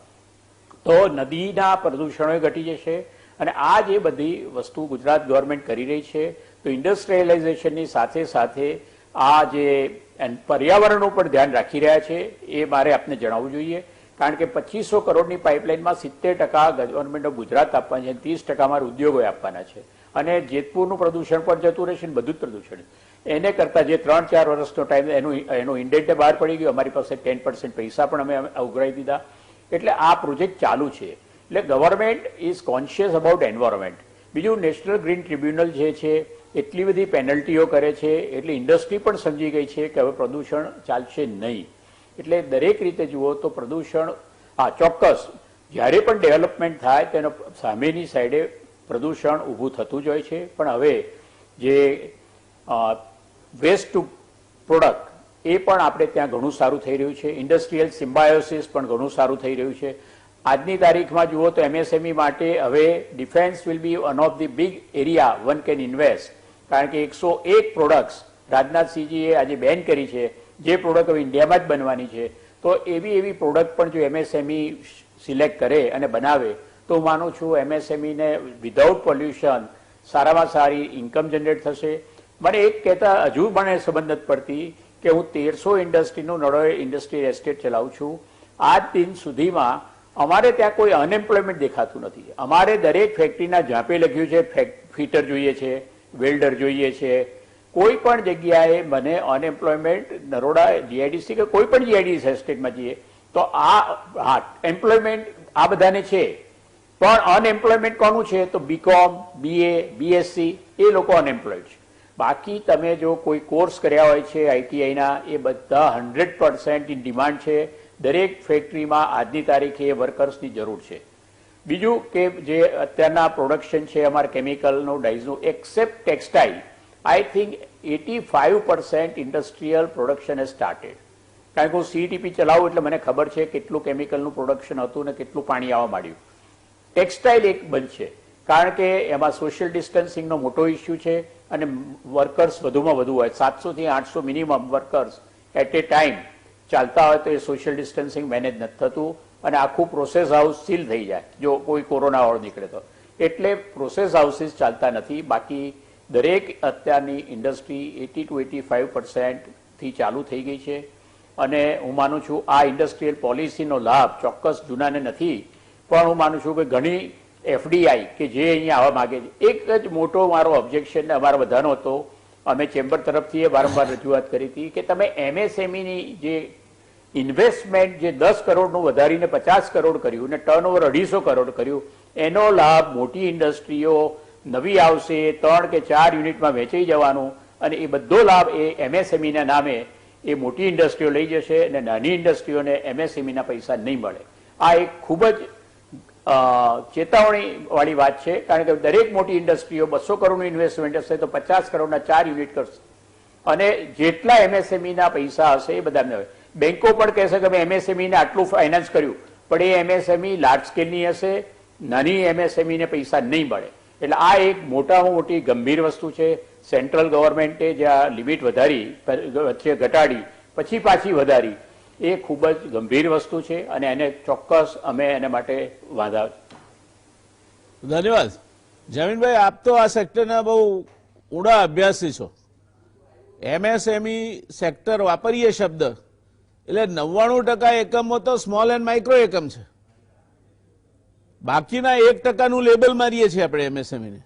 તો નદીના પ્રદૂષણો ઘટી જશે. અને આ જે બધી વસ્તુ ગુજરાત ગવર્મેન્ટ કરી રહી છે તો ઇન્ડસ્ટ્રીયલાઇઝેશનની સાથે સાથે આ જે પર્યાવરણનું પણ ધ્યાન રાખી રહ્યા છે એ મારે આપને જણાવવું જોઈએ. કારણ કે 2500 કરોડની પાઇપલાઇનમાં 70% ગવર્મેન્ટ ઓફ ગુજરાત આપવાના છે, 30% અમારા ઉદ્યોગોએ આપવાના છે. અને જેતપુરનું પ્રદૂષણ પણ જતું રહેશે ને બધું જ પ્રદૂષણ એને કરતાં જે 3-4 વર્ષનો ટાઈમ એનું ઇન્ડેન્ટ બહાર પડી ગયું. અમારી પાસે 10% પૈસા પણ અમે ઉઘરાવી દીધા. એટલે આ પ્રોજેક્ટ ચાલુ છે. એટલે government is conscious about environment. બીજું નેશનલ ગ્રીન ટ્રિબ્યુનલ જે છે એટલી બધી પેનલ્ટીઓ કરે છે એટલે ઇન્ડસ્ટ્રી પણ સમજી ગઈ છે કે હવે પ્રદૂષણ ચાલશે નહીં. એટલે દરેક રીતે જુઓ તો પ્રદૂષણ ચોક્કસ જ્યારે પણ ડેવલપમેન્ટ થાય તેનો સામેની સાઈડે પ્રદૂષણ ઊભું થતું જ હોય છે. પણ હવે જે વેસ્ટ ટુ પ્રોડક્ટ એ પણ આપણે ત્યાં ઘણું સારું થઈ રહ્યું છે. ઇન્ડસ્ટ્રીયલ સિમ્બાયોસિસ પણ ઘણું સારું થઈ રહ્યું છે. આજની તારીખમાં જુઓ તો MSME માટે હવે defence will be one of the big area one can invest. કારણ કે 101 પ્રોડક્ટ્સ રાજનાથસિંહજીએ આજે બેન કરી છે જે પ્રોડક્ટ હવે ઇન્ડિયામાં જ બનવાની છે. તો એવી પ્રોડક્ટ પણ જો MSME સિલેક્ટ કરે અને બનાવે તો હું માનું છું MSME ને વિધાઉટ પોલ્યુશન સારામાં સારી ઇન્કમ જનરેટ થશે. મને એક કહેતા હજુ મને સમજ નથી પડતી કે હું 1300 ઇન્ડસ્ટ્રીનું નળોએ ઇન્ડસ્ટ્રીયલ એસ્ટેટ ચલાવું છું. આજ દિન સુધીમાં અમારે ત્યાં કોઈ અનએમ્પ્લોયમેન્ટ દેખાતું નથી. અમારે દરેક ફેક્ટરીના ઝાંપે લખ્યું છે ફિટર જોઈએ છે, વેલ્ડર જોઈએ છે. કોઈ પણ જગ્યાએ મને અનએમ્પ્લોયમેન્ટ નરોડા GIDC કે કોઈ પણ GIDC એસ્ટેટમાં જઈએ તો એમ્પ્લોયમેન્ટ આ બધાને છે, પણ અનએમ્પ્લોયમેન્ટ કોનું છે તો BCom, BA, BSc એ લોકો અનએમ્પ્લોયડ છે. બાકી તમે જો કોઈ કોર્સ કર્યા હોય છે ITIના એ બધા 100% ઇન ડિમાન્ડ છે. દરેક ફેક્ટરીમાં આજની તારીખે વર્કર્સની જરૂર છે. બીજું કે જે અત્યારના પ્રોડક્શન છે અમારા કેમિકલનું ડાઇઝનું except textile, I think 85% industrial production has started. કારણ કે હું CTP ચલાવું એટલે મને ખબર છે કેટલું કેમિકલનું પ્રોડક્શન હતું ને કેટલું પાણી આવવા માંડ્યું. ટેક્સટાઇલ એક બંધ છે કારણ કે એમાં સોશિયલ ડિસ્ટન્સિંગનો મોટો ઇસ્યુ છે અને વર્કર્સ વધુમાં વધુ હોય, 700 થી 800 minimum workers at a time ચાલતા હોય તો એ સોશિયલ ડિસ્ટન્સિંગ મેનેજ નથી થતું અને આખું પ્રોસેસ હાઉસ સીલ થઈ જાય જો કોઈ કોરોના વાળો નીકળે તો. એટલે પ્રોસેસ હાઉસીસ ચાલતા નથી. બાકી દરેક અત્યારની ઇન્ડસ્ટ્રી 80 to 85% થી ચાલુ થઈ ગઈ છે અને હું માનું છું આ ઇન્ડસ્ટ્રીયલ પોલિસીનો લાભ ચોક્કસ જૂનાને નથી, પણ હું માનું છું કે ઘણી FDI કે જે અહીંયા આવવા માંગે છે. એક જ મોટો મારો ઓબ્જેક્શન અમારા બધાનો હતો, અમે ચેમ્બર તરફથી એ વારંવાર રજૂઆત કરી હતી કે તમે MSMEની જે ઇન્વેસ્ટમેન્ટ જે 10 કરોડનું વધારીને 50 કરોડ કર્યું ને ટર્નઓવર 250 કરોડ કર્યું, એનો લાભ મોટી ઇન્ડસ્ટ્રીઓ નવી આવશે 3 કે 4 યુનિટમાં વેચાઈ જવાનું અને એ બધો લાભ એ MSMEના નામે એ મોટી ઇન્ડસ્ટ્રીઓ લઈ જશે અને નાની ઇન્ડસ્ટ્રીઓને MSMEના પૈસા નહીં મળે. આ એક ખૂબ જ ચેતવણી વાળી વાત છે કારણ કે દરેક મોટી ઇન્ડસ્ટ્રીઓ 200 કરોડનું ઇન્વેસ્ટમેન્ટ હશે તો 50 કરોડના 4 યુનિટ કરશે અને જેટલા MSMEના પૈસા હશે એ બધા હોય. બેંકો પણ કહેશે કે અમે MSMEને આટલું ફાઇનાન્સ કર્યું, પણ એ MSME લાર્જ સ્કેલની હશે, નાની MSMEને પૈસા નહીં મળે. એટલે આ એક મોટામાં મોટી ગંભીર વસ્તુ છે. સેન્ટ્રલ ગવર્મેન્ટે જ્યાં લિમિટ વધારી વચ્ચે ઘટાડી પછી પાછી વધારી એ ખૂબ જ ગંભીર વસ્તુ છે અને એને ચોક્કસ અમે એને માટે વાંધા. ધન્યવાદ જમીનભાઈ, આપ તો આ સેક્ટરના બહુ ઊંડા અભ્યાસી છો. MSME સેક્ટર વાપરીએ શબ્દ એટલે 99% એકમો તો સ્મોલ એન્ડ માઇક્રો એકમ છે, બાકીના 1%નું લેબલ મારીએ છીએ આપણે MSMEને.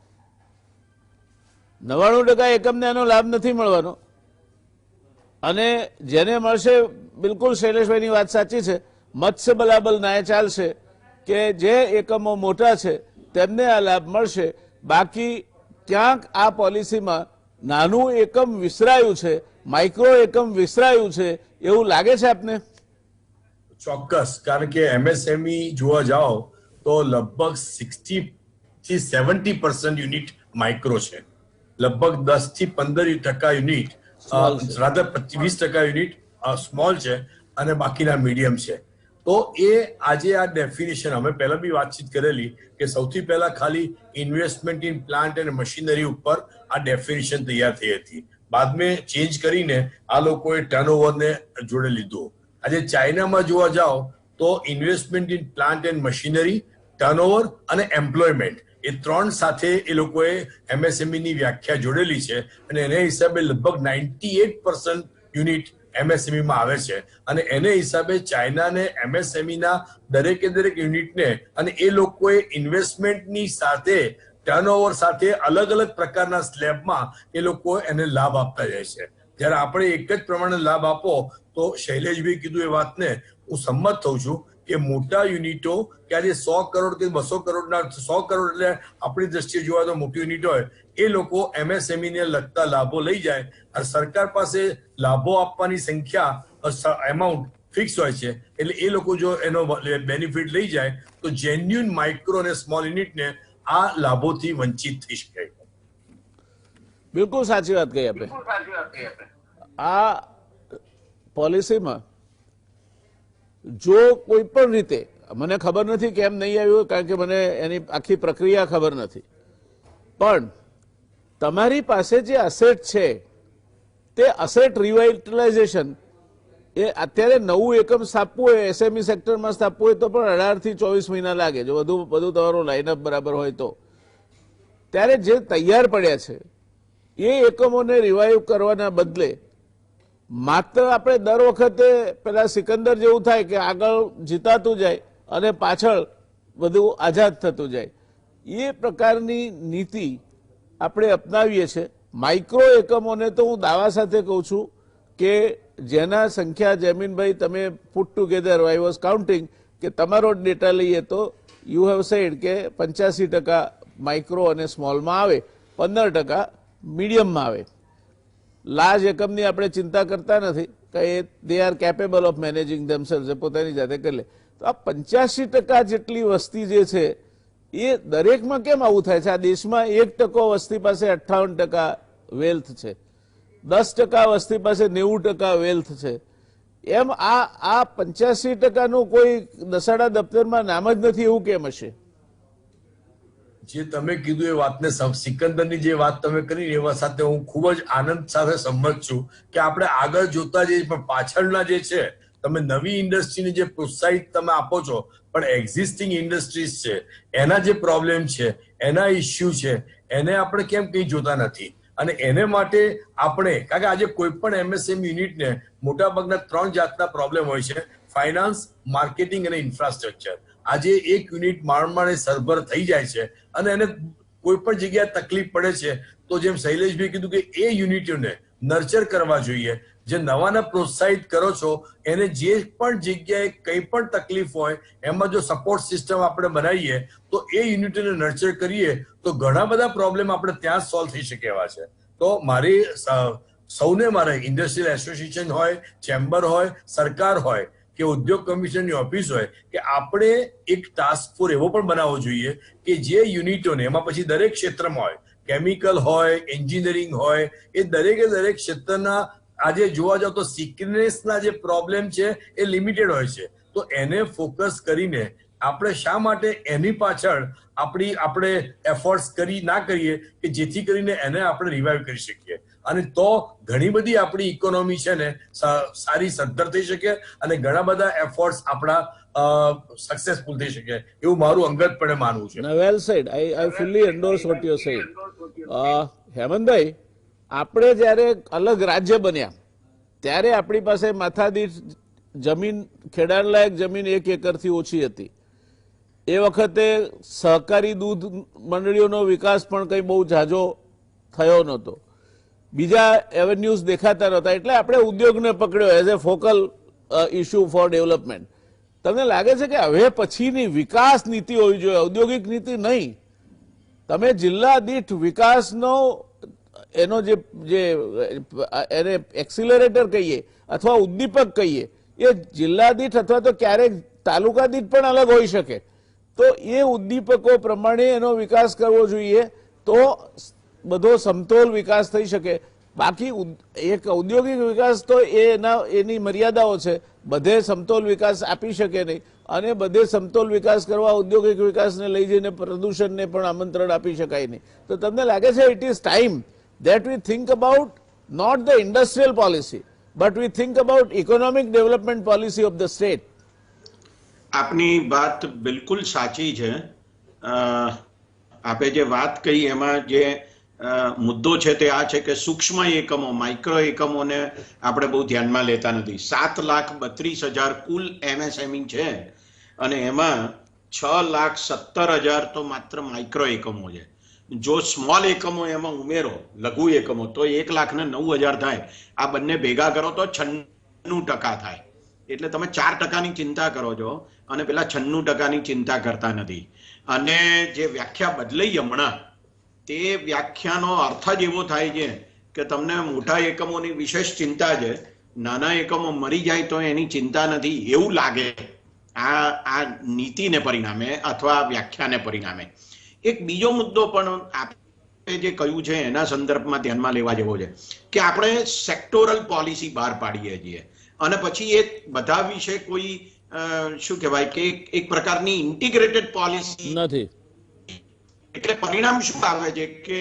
99% એકમને એનો લાભ નથી મળવાનો અને જેને મળશે, બિલકુલ શૈલેષભાઈની વાત સાચી છે, મત્સ્ય બલાબલ નાય ચાલશે કે જે એકમો મોટા છે તેમને આ લાભ મળશે. બાકી ક્યાંક આ પોલિસીમાં નાનું એકમ વિસરાયું છે, માઇક્રો એકમ વિસરાયું છે એવું લાગે છે આપને? ચોક્કસ, કારણ કે MSME જોવા જાઓ તો લગભગ 60 થી 70% યુનિટ માઇક્રો છે, લગભગ 10 થી 15% યુનિટ રાધર 20% યુનિટ સ્મોલ છે અને બાકીના મીડિયમ છે. તો એ આજે આ ડેફિનેશન અમે પહેલા બી વાતચીત કરેલી કે સૌથી પહેલા ખાલી ઇન્વેસ્ટમેન્ટ ઇન પ્લાન્ટ અને મશીનરી ઉપર આ ડેફિનેશન તૈયાર થઈ હતી. બાદ મેં ચેન્જ કરીને આ લોકોએ ટર્નઓવરને જોડે લીધું. આજે ચાઇનામાં જોવા જાઓ તો investment in plant and machinery, turnover અને એમ્પ્લોયમેન્ટ એ 3 સાથે એ લોકોએ MSMEની વ્યાખ્યા જોડેલી છે અને એને હિસાબે લગભગ 98% યુનિટ MSMEમાં આવે છે અને એને હિસાબે ચાઇનાને MSMEના દરેકે દરેક યુનિટને અને એ લોકોએ ઇન્વેસ્ટમેન્ટની સાથે ટર્નઓવર સાથે અલગ અલગ પ્રકારના સ્લેબમાં એ લોકો એને લાભ આપતા જાય છે. જ્યારે આપણે એક જ પ્રમાણે લાભ આપો તો શૈલેષભાઈ કીધું એ વાતને હું સંમત થઉં છું કે મોટા યુનિટો કે આજે 100 કરોડ કે 200 કરોડના 100 કરોડ એટલે આપણી દ્રષ્ટિએ જોવા તો મોટી યુનિટ હોય એ લોકો MSMEને લગતા લાભો લઈ જાય અને સરકાર પાસે લાભો આપવાની સંખ્યા એમાઉન્ટ ફિક્સ હોય છે એટલે એ લોકો જો એનો બેનિફિટ લઈ જાય તો જેન્યુઅન માઇક્રો અને સ્મોલ યુનિટને આ લાભોથી વંચિત થઈ શકે. બિલકુલ સાચી વાત કહી આપણે. આ પોલિસીમાં જો કોઈ પણ રીતે, મને ખબર નથી કેમ નહીં આવ્યું કારણ કે મને એની આખી પ્રક્રિયા ખબર નથી, પણ તમારી પાસે જે અસેટ છે તે અસેટ રિવાઇટલાઇઝેશન એ અત્યારે નવું એકમ સ્થાપવું હોય SME સેક્ટરમાં સ્થાપવું હોય તો પણ 18 થી 24 મહિના લાગે જો બધું તમારું લાઇનઅપ બરાબર હોય તો. ત્યારે જે તૈયાર પડ્યા છે એ એકમોને રિવાઇવ કરવાના બદલે માત્ર આપણે દર વખતે પેલા સિકંદર જેવું થાય કે આગળ જીતાતું જાય અને પાછળ બધું આઝાદ થતું જાય, એ પ્રકારની નીતિ આપણે અપનાવીએ છીએ. માઇક્રો એકમોને તો હું દાવા સાથે કહું છું કે જેના સંખ્યા જમીનભાઈ તમે put together I was counting કે તમારો ડેટા લઈએ તો યુ હેવ સેડ કે 85% માઇક્રો અને સ્મોલમાં આવે, 15% મીડિયમમાં આવે. લાર્જ એકમની આપણે ચિંતા કરતા નથી કે they are capable of managing themselves, પોતાની જાતે કરી લે. તો આ 85% જેટલી વસ્તી જે છે એ દરેકમાં કેમ આવું થાય છે? આ દેશમાં 1% વસ્તી પાસે 58% વેલ્થ છે, 10% વસ્તી પાસે 90% વેલ્થ છે. એમ આ 85%નું કોઈ દસાડા દફતરમાં નામ જ નથી, એવું કેમ હશે? જે તમે કીધું એ વાતને સિકંદરની જે વાત તમે કરી એવા સાથે હું ખૂબ જ આનંદ સાથે સંમત છું કે આપણે આગળ જોતા જઈએ, પણ પાછળના જે છે, તમે નવી ઇન્ડસ્ટ્રીને જે પ્રોત્સાહિત તમે આપો છો, પણ એક્ઝિસ્ટિંગ ઇન્ડસ્ટ્રીઝ છે એના જે પ્રોબ્લેમ છે, એના ઇસ્યુ છે, એને આપણે કેમ કંઈ જોતા નથી? અને એને માટે આપણે, કારણ કે આજે કોઈ પણ એમએસએમઈ યુનિટને મોટાભાગના 3 જાતના પ્રોબ્લેમ હોય છે: ફાઇનાન્સ, માર્કેટિંગ અને ઇન્ફ્રાસ્ટ્રક્ચર. આજે એક યુનિટ માણમાણે સરભર થઈ જાય છે અને એને કોઈ પણ જગ્યાએ તકલીફ પડે છે, તો જેમ શૈલેષભાઈ કીધું કે એ યુનિટોને નર્ચર કરવા જોઈએ. જે નવાને પ્રોત્સાહિત કરો છો એને જે પણ જગ્યાએ કંઈ પણ તકલીફ હોય એમાં જો સપોર્ટ સિસ્ટમ આપણે બનાવીએ તો એ યુનિટોને નર્ચર કરીએ તો ઘણા બધા પ્રોબ્લેમ આપણે ત્યાં જ સોલ્વ થઈ શકે એવા છે. તો મારી સૌને મારે ઇન્ડસ્ટ્રીયલ એસોસિએશન હોય, ચેમ્બર હોય, સરકાર હોય કે ઉદ્યોગ કમિશનની ઓફિસ હોય કે આપણે એક ટાસ્ક ફોર્સ એવો પણ બનાવવો જોઈએ કે જે યુનિટોને, એમાં પછી દરેક ક્ષેત્રમાં હોય, કેમિકલ હોય, એન્જિનિયરિંગ હોય, એ દરેકે દરેક ક્ષેત્રના આજે જોવા જાવ તો સિકનેસના જે પ્રોબ્લેમ છે એ લિમિટેડ હોય છે. તો એને ફોકસ કરીને આપણે શા માટે એની પાછળ આપણે એફર્ટ્સ ના કરીએ કે જેથી કરીને એને આપણે રિવાઇવ કરી શકીએ, અને તો ઘણી બધી આપણી ઇકોનોમી છે ને સારી સદ્ધર થઈ શકે અને ઘણા બધા એફર્ટ્સ આપણા સક્સેસફુલ થઈ શકે, એવું મારું અંગતપણે માનવું છે. Well said. I fully endorse what you saying. હેમંતભાઈ, આપણે જ્યારે અલગ રાજ્ય બન્યા ત્યારે આપણી પાસે માથાદીઠ જમીન, ખેડાણલાયક જમીન 1 એકરથી ઓછી હતી. એ વખતે સહકારી દૂધ મંડળીઓનો વિકાસ પણ કંઈ બહુ ઝાઝો થયો નહોતો, બીજા એવન્યુઝ દેખાતા નહોતા, એટલે આપણે ઉદ્યોગને પકડ્યો as a focal issue four development. તમને લાગે છે કે હવે પછીની વિકાસ નીતિ હોવી જોઈએ, ઔદ્યોગિક નીતિ નહીં? તમે જિલ્લા દીઠ વિકાસનો એનો એને એક્સિલરેટર કહીએ અથવા ઉદ્દીપક કહીએ, એ જિલ્લા દીઠ અથવા તો ક્યારેક તાલુકા દીઠ પણ અલગ હોઈ શકે. તો એ ઉદ્દીપકો પ્રમાણે એનો વિકાસ કરવો જોઈએ, તો બધો સમતોલ વિકાસ થઈ શકે. બાકી એક ઔદ્યોગિક વિકાસ તો એની મર્યાદાઓ છે, બધે સમતોલ વિકાસ આપી શકે નહીં, અને બધે સમતોલ વિકાસ કરવા ઔદ્યોગિક વિકાસને લઈ જઈને પ્રદૂષણને પણ આમંત્રણ આપી શકાય નહીં. તો તમને લાગે છે it is time that we think about not the industrial policy, but we think about economic development policy of the state? આપની વાત બિલકુલ સાચી છે. આપે જે વાત કહી એમાં જે મુદ્દો છે તે આ છે કે સૂક્ષ્મ એકમો, માઇક્રો એકમોને આપણે બહુ ધ્યાનમાં લેતા નથી. 7,32,000 કુલ એમએસએમઈ છે અને એમાં 6,17,000 તો માત્ર માઇક્રો એકમો છે. જો સ્મોલ એકમો એમાં ઉમેરો, લઘુ એકમો, તો 1,09,000 થાય. આ બંને ભેગા કરો તો 96% થાય. એટલે તમે 4%ની ચિંતા કરો છો અને પેલા 96%ની ચિંતા કરતા નથી. અને જે વ્યાખ્યા બદલાઈ હમણાં, તે વ્યાખ્યાનો અર્થ જ એવો થાય છે કે તમને મોટા એકમોની વિશેષ ચિંતા છે, નાના એકમો મરી જાય તો એની ચિંતા નથી, એવું લાગે આ નીતિને પરિણામે અથવા વ્યાખ્યાને પરિણામે. એક બીજો મુદ્દો પણ આપણે જે કહ્યું છે એના સંદર્ભમાં ધ્યાનમાં લેવા જેવો છે કે આપણે સેક્ટોરલ પોલિસી બહાર પાડીએ છીએ અને પછી એ બધા વિશે કોઈ શું કહેવાય કે એક પ્રકારની ઇન્ટિગ્રેટેડ પોલિસી નથી. એટલે પરિણામ શું આવે છે કે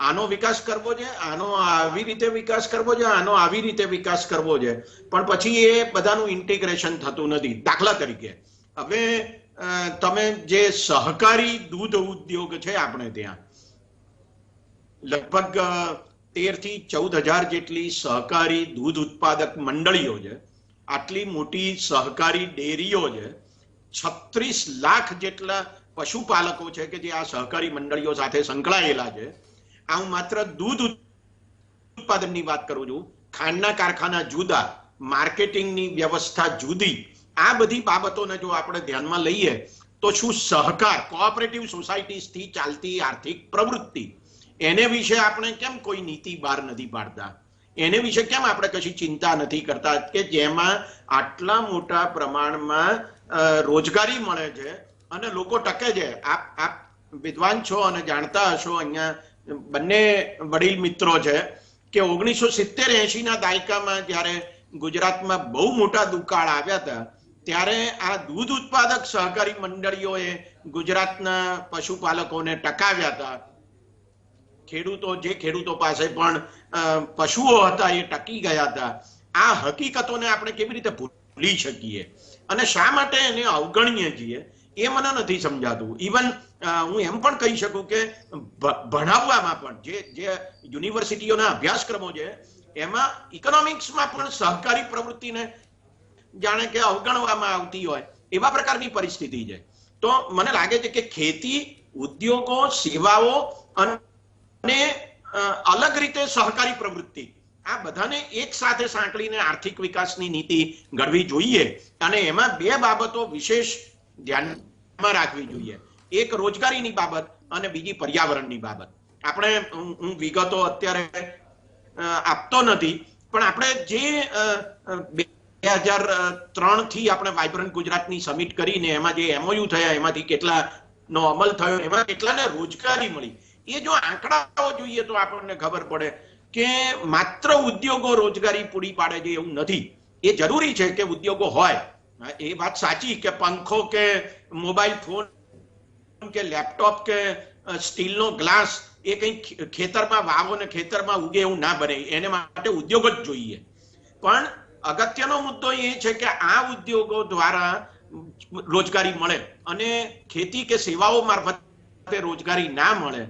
આનો વિકાસ કરવો છે, આનો આવી રીતે વિકાસ કરવો છે, આનો આવી રીતે વિકાસ કરવો છે, પણ પછી એ બધાનું ઇન્ટિગ્રેશન થતું નથી. દાખલા તરીકે હવે તમે જે સહકારી દૂધ ઉદ્યોગ છે આપણે ત્યાં લગભગ 13 થી 14,000 જેટલી સહકારી દૂધ ઉત્પાદક મંડળીઓ છે, આટલી મોટી સહકારી ડેરીઓ છે, 36 લાખ જેટલા પશુપાલકો છે કે જે આ સહકારી મંડળીઓ સાથે સંકળાયેલા છે. આ હું માત્ર દૂધ ઉત્પાદનની વાત કરું છું, ખાંડના કારખાના જુદા, માર્કેટિંગની વ્યવસ્થા જુદી. આ બધી બાબતોને જો આપણે ધ્યાનમાં લઈએ તો શું સહકાર, કોઓપરેટિવ સોસાયટીઝથી ચાલતી આર્થિક પ્રવૃત્તિ, એને વિશે આપણે કેમ કોઈ નીતિ બહાર નથી પાડતા? એને વિશે કેમ આપણે કશી ચિંતા નથી કરતા કે જેમાં આટલા મોટા પ્રમાણમાં રોજગારી મળે છે અને લોકો ટકે છે? વિદ્વાન છો અને જાણતા હશો, અહીંયા બંને વડીલ મિત્રો છે કે 1970-80 ના દાયકામાં જ્યારે ગુજરાતમાં બહુ મોટા દુકાળ આવ્યા હતા ત્યારે આ દૂધ ઉત્પાદક સહકારી મંડળીઓએ ગુજરાતના પશુપાલકોને ટકાવ્યા હતા. ખેડૂતો પાસે પણ પશુઓ હતા એ ટકી ગયા હતા. આ હકીકતોને આપણે કેવી રીતે ભૂલી શકીએ અને શા માટે એને અવગણીએ છીએ એ મને નથી સમજાતું. ઇવન હું એમ પણ કહી શકું કે ભણાવવામાં પણ જે યુનિવર્સિટીઓના અભ્યાસક્રમો છે એમાં ઇકોનોમિક્સમાં પણ સહકારી પ્રવૃત્તિને જાણે કે અવગણવામાં આવતી હોય એવા પ્રકારની પરિસ્થિતિ છે. તો મને લાગે છે કે ખેતી, ઉદ્યોગો, સેવાઓ અને અલગ રીતે સહકારી પ્રવૃત્તિ આ બધાને એક સાથે સાંકળીને આર્થિક વિકાસની નીતિ ઘડવી જોઈએ અને એમાં બે બાબતો વિશેષ ધ્યાનમાં રાખવી જોઈએ. એક રોજગારીની બાબત અને બીજી પર્યાવરણની બાબત. આપણે હું વિગતો અત્યારે આપતો નથી, પણ આપણે જે 2003 થી આપણે વાઇબ્રન્ટ ગુજરાતની સમિટ કરીને એમાં જે MOU થયા એમાંથી કેટલાનો અમલ થયો, એમાં કેટલાને રોજગારી મળી, એ જો આંકડાઓ જોઈએ તો આપણને ખબર પડે કે માત્ર ઉદ્યોગો રોજગારી પૂરી પાડે છે એવું નથી. એ જરૂરી છે કે ઉદ્યોગો હોય, એ વાત સાચી કે પંખો કે મોબાઈલ ફોન કે લેપટોપ કે સ્ટીલનો ગ્લાસ એ કંઈ ખેતરમાં વાવો ને ખેતરમાં ઉગે એવું ના બને, એને માટે ઉદ્યોગ જ જોઈએ. પણ અગત્યનો મુદ્દો એ છે કે આ ઉદ્યોગો દ્વારા રોજગારી મળે અને ખેતી કે સેવાઓ મારફતે રોજગારી ના મળે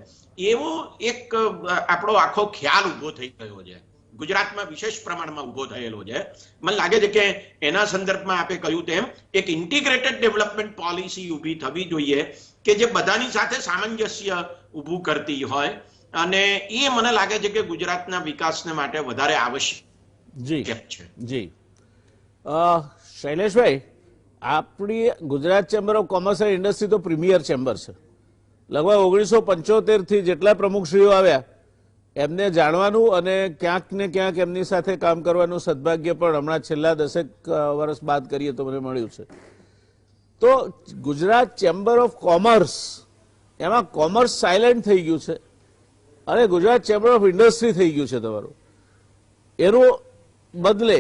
એવો એક આપણો આખો ખ્યાલ ઉભો થઈ ગયો છે. ગુજરાતમાં વિશેષ પ્રમાણમાં ઉભો થયેલો છે. મને લાગે છે કે એના સંદર્ભમાં આપે કહ્યું તેમ એક ઇન્ટિગ્રેટેડ ડેવલપમેન્ટ પોલિસી ઊભી થવી જોઈએ કે જે બધાની સાથે સામંજસ્ય ઊભું કરતી હોય અને એ મને લાગે છે કે ગુજરાતના વિકાસને માટે વધારે આવશ્યક છે. જી શૈલેષભાઈ, આપણી Gujarat chamber of commerce and industry તો પ્રીમિયર ચેમ્બર છે. લગભગ 1975 થી જેટલા પ્રમુખશ્રીઓ આવ્યા એમને જાણવાનું અને ક્યાંક ને ક્યાંક એમની સાથે કામ કરવાનું સદભાગ્ય પણ હમણાં છેલ્લા 10 વર્ષ બાદ કરીએ તો મને મળ્યું છે. તો ગુજરાત ચેમ્બર ઓફ કોમર્સ, એમાં કોમર્સ સાયલેન્ટ થઈ ગયું છે અને ગુજરાત ચેમ્બર ઓફ ઇન્ડસ્ટ્રી થઈ ગયું છે તમારું. એનું બદલે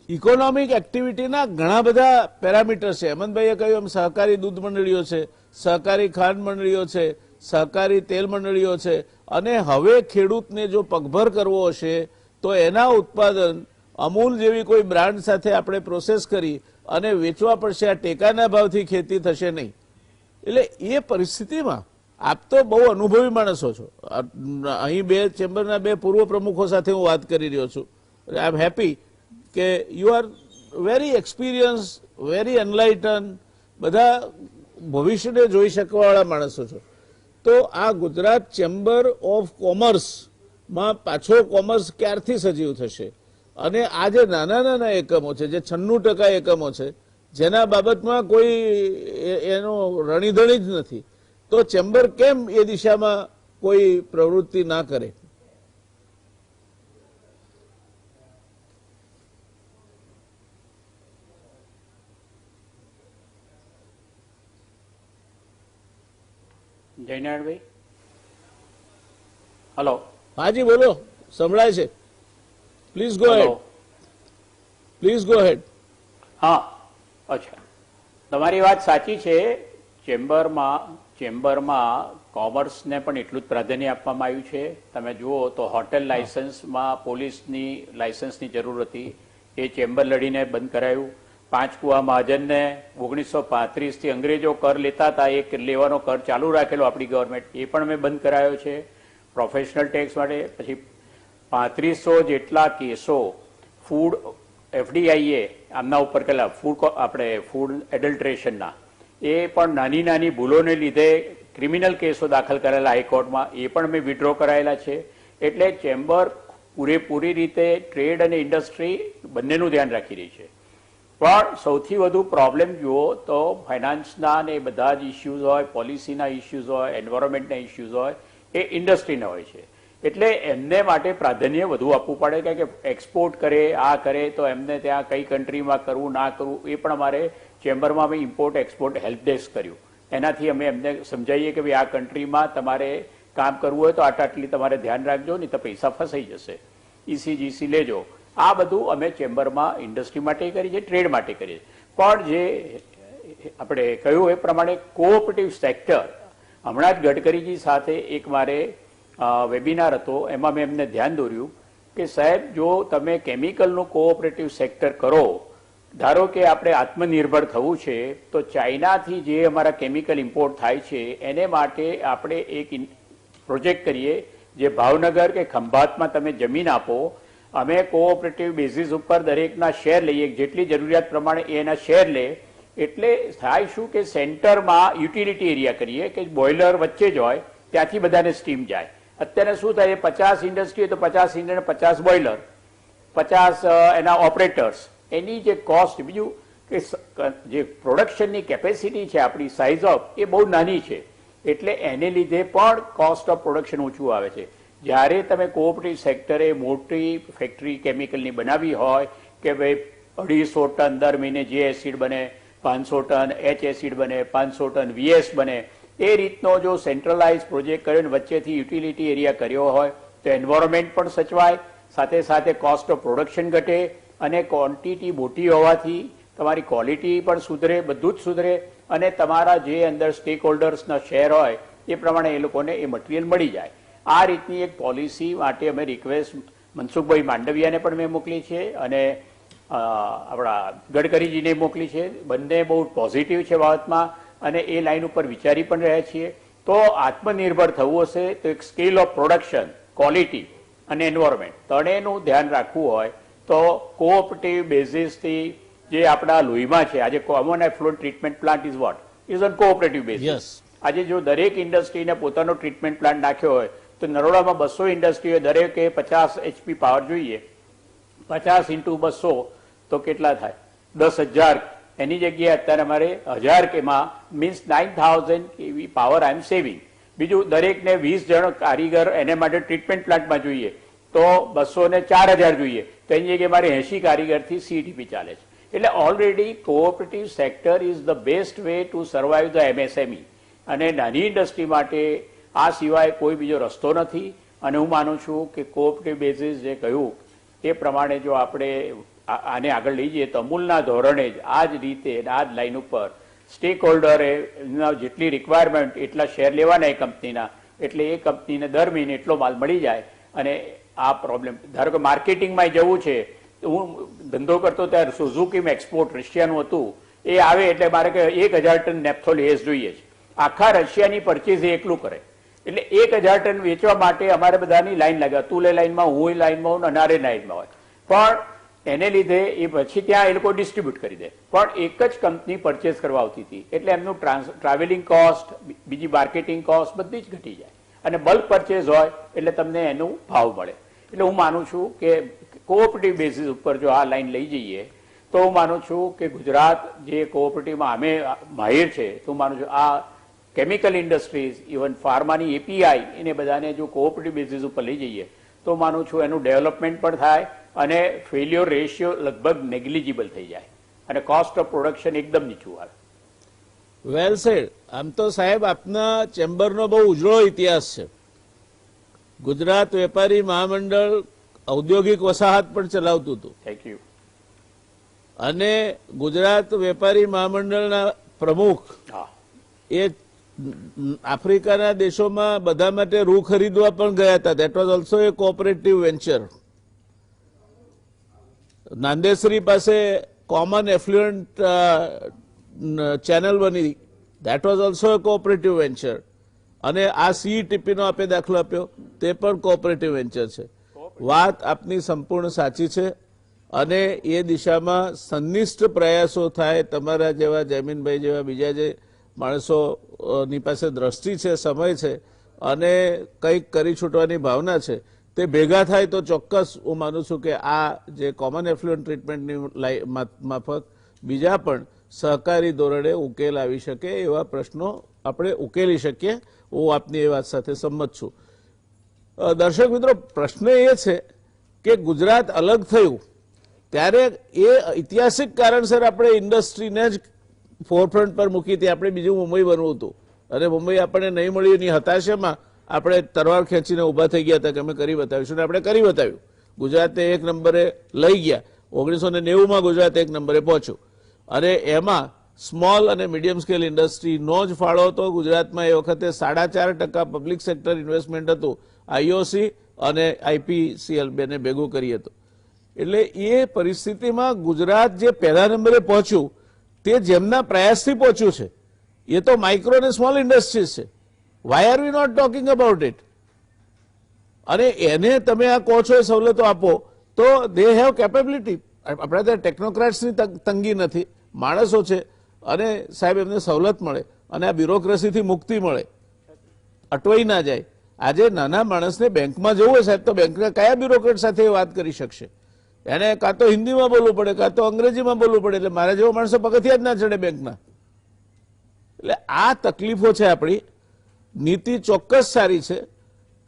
ઇકોનોમિક એક્ટિવિટીના ઘણા બધા પેરામીટર્સ છે. હેમંતભાઈએ કહ્યું એમ સહકારી દૂધ મંડળીઓ છે, સહકારી ખાંડ મંડળીઓ છે, સહકારી તેલ મંડળીઓ છે અને હવે ખેડૂતને જો પગભર કરવો હશે તો એના ઉત્પાદન અમૂલ જેવી કોઈ બ્રાન્ડ સાથે આપણે પ્રોસેસ કરી અને વેચવા પડશે. આ ટેકાના ભાવથી ખેતી થશે નહીં. એટલે એ પરિસ્થિતિમાં આપ તો બહુ અનુભવી માણસો છો. અહીં બે ચેમ્બરના બે પૂર્વ પ્રમુખો સાથે હું વાત કરી રહ્યો છું. આઈ એમ હેપી કે you are very experience, very enlighten, બધા ભવિષ્યને જોઈ શકવાવાળા માણસો છો. તો આ ગુજરાત ચેમ્બર ઓફ કોમર્સમાં પાછો કોમર્સ ક્યારથી સજીવ થશે? અને આ જે નાના નાના એકમો છે, જે 96% એકમો છે, જેના બાબતમાં કોઈ એનો રણીધણી જ નથી, તો ચેમ્બર કેમ એ દિશામાં કોઈ પ્રવૃત્તિ ના કરે? જયનારાયણભાઈ, હલો. હાજી બોલો, સંભળાય છે. Please go ahead, please go ahead. હા, અચ્છા, તમારી વાત સાચી છે. ચેમ્બરમાં કોમર્સને પણ એટલું જ પ્રાધાન્ય આપવામાં આવ્યું છે. તમે જુઓ તો હોટેલ લાયસન્સમાં પોલીસની લાયસન્સની જરૂર હતી, એ ચેમ્બર લડીને બંધ કરાયું. પાંચકુવા મહાજનને 1935 થી અંગ્રેજો કર લેતા હતા, એ લેવાનો કર ચાલુ રાખેલો આપણી ગવર્મેન્ટ, એ પણ મેં બંધ કરાયો છે પ્રોફેશનલ ટેક્સ માટે. પછી 3500 જેટલા કેસો ફૂડ FDIએ આમના ઉપર કરેલા, ફૂડ એડલ્ટ્રેશનના, એ પણ નાની નાની ભૂલોને લીધે ક્રિમિનલ કેસો દાખલ કરેલા હાઈકોર્ટમાં, એ પણ મેં વિડ્રો કરાયેલા છે. એટલે ચેમ્બર પૂરેપૂરી રીતે ટ્રેડ અને ઇન્ડસ્ટ્રી બંનેનું ધ્યાન રાખી રહી છે. પણ સૌથી વધુ પ્રોબ્લેમ જુઓ તો ફાઇનાન્સના ને એ બધા જ ઇસ્યુઝ હોય, પોલિસીના ઇસ્યુઝ હોય, એન્વાયરમેન્ટના ઇસ્યુઝ હોય, એ ઇન્ડસ્ટ્રીના હોય છે. એટલે એમને માટે પ્રાધાન્ય વધુ આપવું પડે, કારણ કે એક્સપોર્ટ કરે, આ કરે તો એમને ત્યાં કઈ કન્ટ્રીમાં કરવું ના કરવું, એ પણ અમારે ચેમ્બરમાં અમે ઇમ્પોર્ટ એક્સપોર્ટ હેલ્પ ડેસ્ક કર્યું. એનાથી અમે એમને સમજાવીએ કે ભાઈ આ કન્ટ્રીમાં તમારે કામ કરવું હોય તો આટલી તમારે ધ્યાન રાખજો, નહીં તો પૈસા ફસાઈ જશે, ECGC લેજો. આ બધું અમે ચેમ્બરમાં ઇન્ડસ્ટ્રી માટે કરીએ છીએ, ટ્રેડ માટે કરીએ છીએ. પણ જે આપણે કહ્યું એ પ્રમાણે કોઓપરેટિવ સેક્ટર, હમણાં જ ગડકરીજી સાથે એક મારે વેબિનાર હતો, એમાં મેં એમને ધ્યાન દોર્યું કે સાહેબ જો તમે કેમિકલનું કોઓપરેટિવ સેક્ટર કરો, ધારો કે આપણે આત્મનિર્ભર થવું છે તો ચાઇનાથી જે અમારા કેમિકલ ઇમ્પોર્ટ થાય છે એને માટે આપણે એક પ્રોજેક્ટ કરીએ, જે ભાવનગર કે ખંભાતમાં તમે જમીન આપો, અમે કોઓપરેટિવ બેઝિસ ઉપર દરેકના શેર લઈએ, જેટલી જરૂરિયાત પ્રમાણે એના શેર લે, એટલે થાય શું કે સેન્ટરમાં યુટિલિટી એરિયા કરીએ કે બોઇલર વચ્ચે જ હોય, ત્યાંથી બધાને સ્ટીમ જાય. અત્યારે શું થાય, 50 ઇન્ડસ્ટ્રી તો 50 ઇન્ડસ્ટ્રી 50 બોઇલર, 50 એના ઓપરેટર્સ, એની જે કોસ્ટ, બીજું કે જે પ્રોડક્શનની કેપેસિટી છે આપણી સાઇઝ ઓફ એ બહુ નાની છે, એટલે એને લીધે પણ કોસ્ટ ઓફ પ્રોડક્શન ઊંચું આવે છે. જ્યારે તમે કોઓપરેટિવ સેક્ટરે મોટી ફેક્ટરી કેમિકલની બનાવી હોય કે ભાઈ 250 ટન દર મહિને જે એસિડ બને, 500 ટન H એસિડ બને, 500 ટન VS બને, એ રીતનો જો સેન્ટ્રલાઇઝ પ્રોજેક્ટ કર્યો, વચ્ચેથી યુટિલિટી એરિયા કર્યો હોય તો એન્વાયરમેન્ટ પણ સચવાય, સાથે સાથે કોસ્ટ ઓફ પ્રોડક્શન ઘટે, અને ક્વોન્ટિટી મોટી હોવાથી તમારી ક્વોલિટી પણ સુધરે, બધું જ સુધરે, અને તમારા જે અંદર સ્ટેક હોલ્ડર્સના શેર હોય એ પ્રમાણે એ લોકોને એ મટીરિયલ મળી જાય. આ રીતની એક પોલિસી માટે અમે રિક્વેસ્ટ મનસુખભાઈ માંડવિયાને પણ મેં મોકલી છે અને આપણા ગડકરીજીને મોકલી છે. બંને બહુ પોઝિટિવ છે બાબતમાં અને એ લાઈન ઉપર વિચારી પણ રહ્યા છીએ. તો આત્મનિર્ભર થવું હશે તો એક સ્કેલ ઓફ પ્રોડક્શન, ક્વોલિટી અને એન્વાયરમેન્ટ ત્રણેયનું ધ્યાન રાખવું હોય તો કોઓપરેટિવ બેઝિસથી જે આપણા લોહીમાં છે, આજે common effluent treatment plant is what is on cooperative basis. આજે જો દરેક ઇન્ડસ્ટ્રીને પોતાનો ટ્રીટમેન્ટ પ્લાન્ટ નાખ્યો હોય તો નરોડામાં 200 ઇન્ડસ્ટ્રીઓ, દરેકે 50 HP પાવર જોઈએ, 50 × 200 તો કેટલા થાય? 10,000. એની જગ્યાએ અત્યારે અમારે 1000 કેમાં મીન્સ 9,000 kV પાવર આઈ એમ સેવિંગ. બીજું દરેકને 20 જણ કારીગર એને માટે ટ્રીટમેન્ટ પ્લાન્ટમાં જોઈએ તો 200 ને 4,000 જોઈએ, તો એની જગ્યાએ મારે 80 કારીગરથી CTP ચાલે છે. એટલે already cooperative sector is the best way to survive the MSME, અને નાની ઇન્ડસ્ટ્રી માટે આ સિવાય કોઈ બીજો રસ્તો નથી. અને હું માનું છું કે કોઓપરેટિવ બેઝિસ જે કહ્યું એ પ્રમાણે જો આપણે આને આગળ લઈ જઈએ તો અમૂલના ધોરણે જ આ જ રીતે આ જ લાઈન ઉપર સ્ટેક હોલ્ડરે જેટલી રિક્વાયરમેન્ટ એટલા શેર લેવાના એ કંપનીના, એટલે એ કંપનીને દર મહિને એટલો માલ મળી જાય. અને આ પ્રોબ્લેમ, ધારો કે માર્કેટિંગમાં જવું છે, હું ધંધો કરતો ત્યારે સુઝુકીમાં એક્સપોર્ટ રશિયાનું હતું, એ આવે એટલે મારે કે 1,000 ટન નેપ્થોલ એસ જોઈએ છે. આખા રશિયાની પરચેઝ એ એકલું કરે, એટલે 1,000 ટન વેચવા માટે અમારે બધાની લાઈન લાગે. અતુલે લાઈનમાં, હું લાઈનમાં હોઉં, અનારે લાઈનમાં હોય, પણ એને લીધે એ પછી ત્યાં એ લોકો ડિસ્ટ્રીબ્યુટ કરી દે. પણ એક જ કંપની પરચેસ કરવા આવતી હતી, એટલે એમનું ટ્રાવેલિંગ કોસ્ટ, બીજી માર્કેટિંગ કોસ્ટ બધી જ ઘટી જાય. અને બલ્ક પરચેઝ હોય એટલે તમને એનું ભાવ મળે. એટલે હું માનું છું કે કોઓપરેટિવ બેઝિસ ઉપર જો આ લાઈન લઈ જઈએ તો હું માનું છું કે ગુજરાત જે કોઓપરેટિવમાં અમે માહિર છે, તો હું માનું છું આ કેમિકલ ઇન્ડસ્ટ્રીઝ, ઇવન ફાર્માની API, એને બધાને જો કોઓપરેટિવ બેઝિસ ઉપર લઈ જઈએ તો માનું છું એનું ડેવલપમેન્ટ પણ થાય અને ફેલ્યોર રેશિયો લગભગ નેગ્લિજિબલ થઈ જાય અને કોસ્ટ ઓફ પ્રોડક્શન એકદમ નીચું આવે. Well said. આમ તો સાહેબ આપના ચેમ્બરનો બહુ ઉજળો ઇતિહાસ છે. ગુજરાત વેપારી મહામંડળ ઔદ્યોગિક વસાહત પણ ચલાવતું હતું. Thank you. અને ગુજરાત વેપારી મહામંડળના પ્રમુખ એ આફ્રિકાના દેશોમાં બધા માટે રૂ ખરીદવા પણ ગયા હતા. That was also a cooperative venture. Nandesari પાસે કોમન એફ્લુએન્ટ ચેનલ બની, that was also a cooperative venture. અને આ CETP નો આપે દાખલો આપ્યો તે પણ કોઓપરેટિવ વેન્ચર છે. વાત આપની સંપૂર્ણ સાચી છે અને એ દિશામાં સંનિષ્ઠ પ્રયાસો થાય. તમારા જેવા જયમીનભાઈ જેવા બીજા જે માણસોની પાસે દ્રષ્ટિ છે, સમય છે અને કંઈક કરી છૂટવાની ભાવના છે, તે ભેગા થાય તો ચોક્કસ હું માનું છું કે આ જે કોમન એફ્લુએન્ટ ટ્રીટમેન્ટની માફક બીજા પણ સહકારી ધોરણે ઉકેલ આવી શકે એવા પ્રશ્નો આપણે ઉકેલી શકીએ. હું આપની એ વાત સાથે સંમત છું. દર્શક મિત્રો, પ્રશ્ન એ છે કે ગુજરાત અલગ થયું ત્યારે એ ઐતિહાસિક કારણસર આપણે ઇન્ડસ્ટ્રીને જ ફોરફ્રન્ટ પર મૂકી હતી. આપણે બીજું મુંબઈ બનવું હતું અને મુંબઈ આપણને નહીં મળ્યું એની હતાશામાં આપણે તરવાર ખેંચીને ઊભા થઈ ગયા હતા કે અમે કરી બતાવીશું, અને આપણે કરી બતાવ્યું. ગુજરાતને 1 નંબરે લઈ ગયા. 1990માં ગુજરાત 1 નંબરે પહોંચ્યું અને એમાં સ્મોલ અને મીડિયમ સ્કેલ ઇન્ડસ્ટ્રીનો જ ફાળો હતો. ગુજરાતમાં એ વખતે 4.5% પબ્લિક સેક્ટર ઇન્વેસ્ટમેન્ટ હતું, આઈઓસી અને આઈપીસીએલ બેને ભેગું કરી હતું. એટલે એ પરિસ્થિતિમાં ગુજરાત જે પહેલા નંબરે પહોંચ્યું તે જેમના પ્રયાસથી પહોંચ્યું છે. એ તો માઇક્રો અને સ્મોલ ઇન્ડસ્ટ્રીઝ છે. Why are we not talking about it? અને એને તમે આ કહો છો એ સવલતો આપો તો દે હેવ કેપેબિલિટી. આપણા ત્યાં ટેકનોક્રેટ્સની તંગી નથી, માણસો છે અને સાહેબ એમને સવલત મળે અને આ બ્યુરોક્રેસીથી મુક્તિ મળે, અટવાઈ ના જાય. આજે નાના માણસને બેંકમાં જવું હોય સાહેબ તો બેંકના કયા બ્યુરોક્રેટ સાથે વાત કરી શકશે? એને કાં તો હિન્દીમાં બોલવું પડે કાં તો અંગ્રેજીમાં બોલવું પડે. એટલે મારા જેવો માણસો પગથિયા જ ના ચડે બેંકના. એટલે આ તકલીફો છે આપણી. નીતિ ચોક્કસ સારી છે.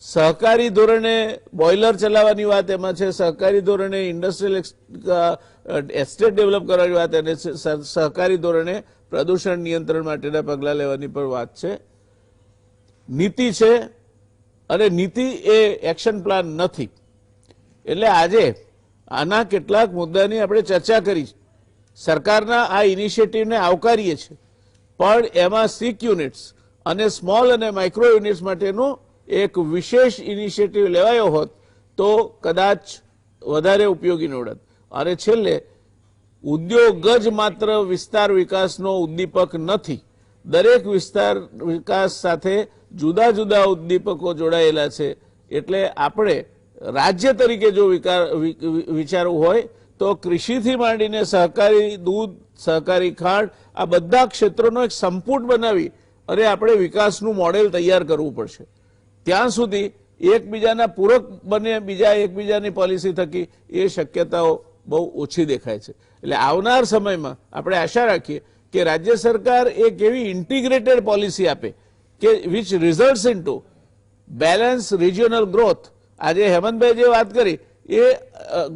સહકારી ધોરણે બોઇલર ચલાવવાની વાત એમાં છે, સહકારી ધોરણે ઇન્ડસ્ટ્રીયલ એસ્ટેટ ડેવલપ કરવાની વાત એને છે, સહકારી ધોરણે પ્રદૂષણ નિયંત્રણ માટેના પગલાં લેવાની પણ વાત છે. નીતિ છે અને નીતિ એ એક્શન પ્લાન નથી. એટલે આજે આના કેટલાક મુદ્દાની આપણે ચર્ચા કરી. સરકારના આ ઇનિશિયેટિવને આવકારીએ છીએ, પણ એમાં સિક યુનિટ્સ અને સ્મોલ અને માઇક્રો યુનિટ્સ માટેનું એક વિશેષ ઇનિશિયેટિવ લેવાયો હોત તો કદાચ વધારે ઉપયોગી નીવડત. અને છેલ્લે ઉદ્યોગ જ માત્ર વિસ્તાર વિકાસનો ઉદ્દીપક નથી. દરેક વિસ્તાર વિકાસ સાથે જુદા જુદા ઉદ્દીપકો જોડાયેલા છે. એટલે આપણે રાજ્ય તરીકે જો વિચારવું હોય તો કૃષિથી માંડીને સહકારી દૂધ, સહકારી ખાંડ, આ બધા ક્ષેત્રોનો એક સંપુટ બનાવી અને આપણે વિકાસનું મોડેલ તૈયાર કરવું પડશે. ત્યાં સુધી એકબીજાના પૂરક બને બીજા એકબીજાની પોલિસી થકી એ શક્યતાઓ બહુ ઓછી દેખાય છે. એટલે આવનાર સમયમાં આપણે આશા રાખીએ કે રાજ્ય સરકાર એક એવી ઇન્ટિગ્રેટેડ પોલિસી આપે કે which results into balance regional growth. આજે હેમંતભાઈ જે વાત કરી એ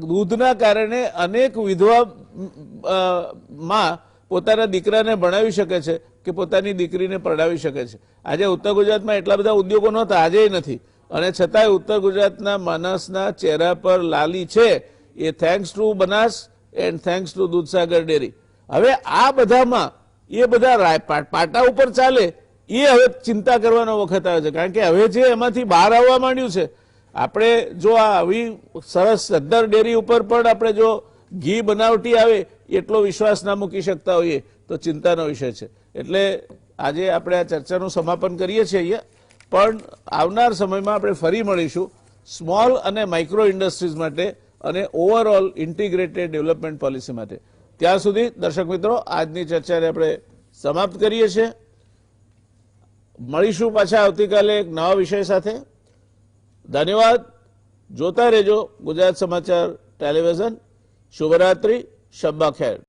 દૂધના કારણે અનેક વિધવા માં પોતાના દીકરાને ભણાવી શકે છે કે પોતાની દીકરીને પરણાવી શકે છે. આજે ઉત્તર ગુજરાતમાં એટલા બધા ઉદ્યોગો નહોતા, આજે નથી, અને છતાંય ઉત્તર ગુજરાતના માણસના ચહેરા પર લાલી છે. એ thanks to Banas and thanks to Dudhsagar dairy. હવે આ બધામાં એ બધા પાટા ઉપર ચાલે એ હવે ચિંતા કરવાનો વખત આવે છે. કારણ કે હવે જે એમાંથી બહાર આવવા માંડ્યું છે, આપણે જો આ આવી સરસ સદ્દર ડેરી ઉપર પણ આપણે જો ઘી બનાવટી આવે એટલો વિશ્વાસ ના મૂકી શકતા હોઈએ તો ચિંતાનો વિષય છે. એટલે આજે આપણે આ ચર્ચાનું સમાપન કરીએ છીએ અહીંયા, પણ આવનાર સમયમાં આપણે ફરી મળીશું સ્મોલ અને માઇક્રો ઇન્ડસ્ટ્રીઝ માટે અને ઓવરઓલ ઇન્ટિગ્રેટેડ ડેવલપમેન્ટ પોલિસી માટે. ત્યાં સુધી દર્શક મિત્રો આજની ચર્ચાને આપણે સમાપ્ત કરીએ છીએ. મળીશું પાછા આવતીકાલે એક નવા વિષય સાથે. ધન્યવાદ. જોતા રહેજો ગુજરાત સમાચાર ટેલિવિઝન. શુભરાત્રી, શબ્બા ખેર.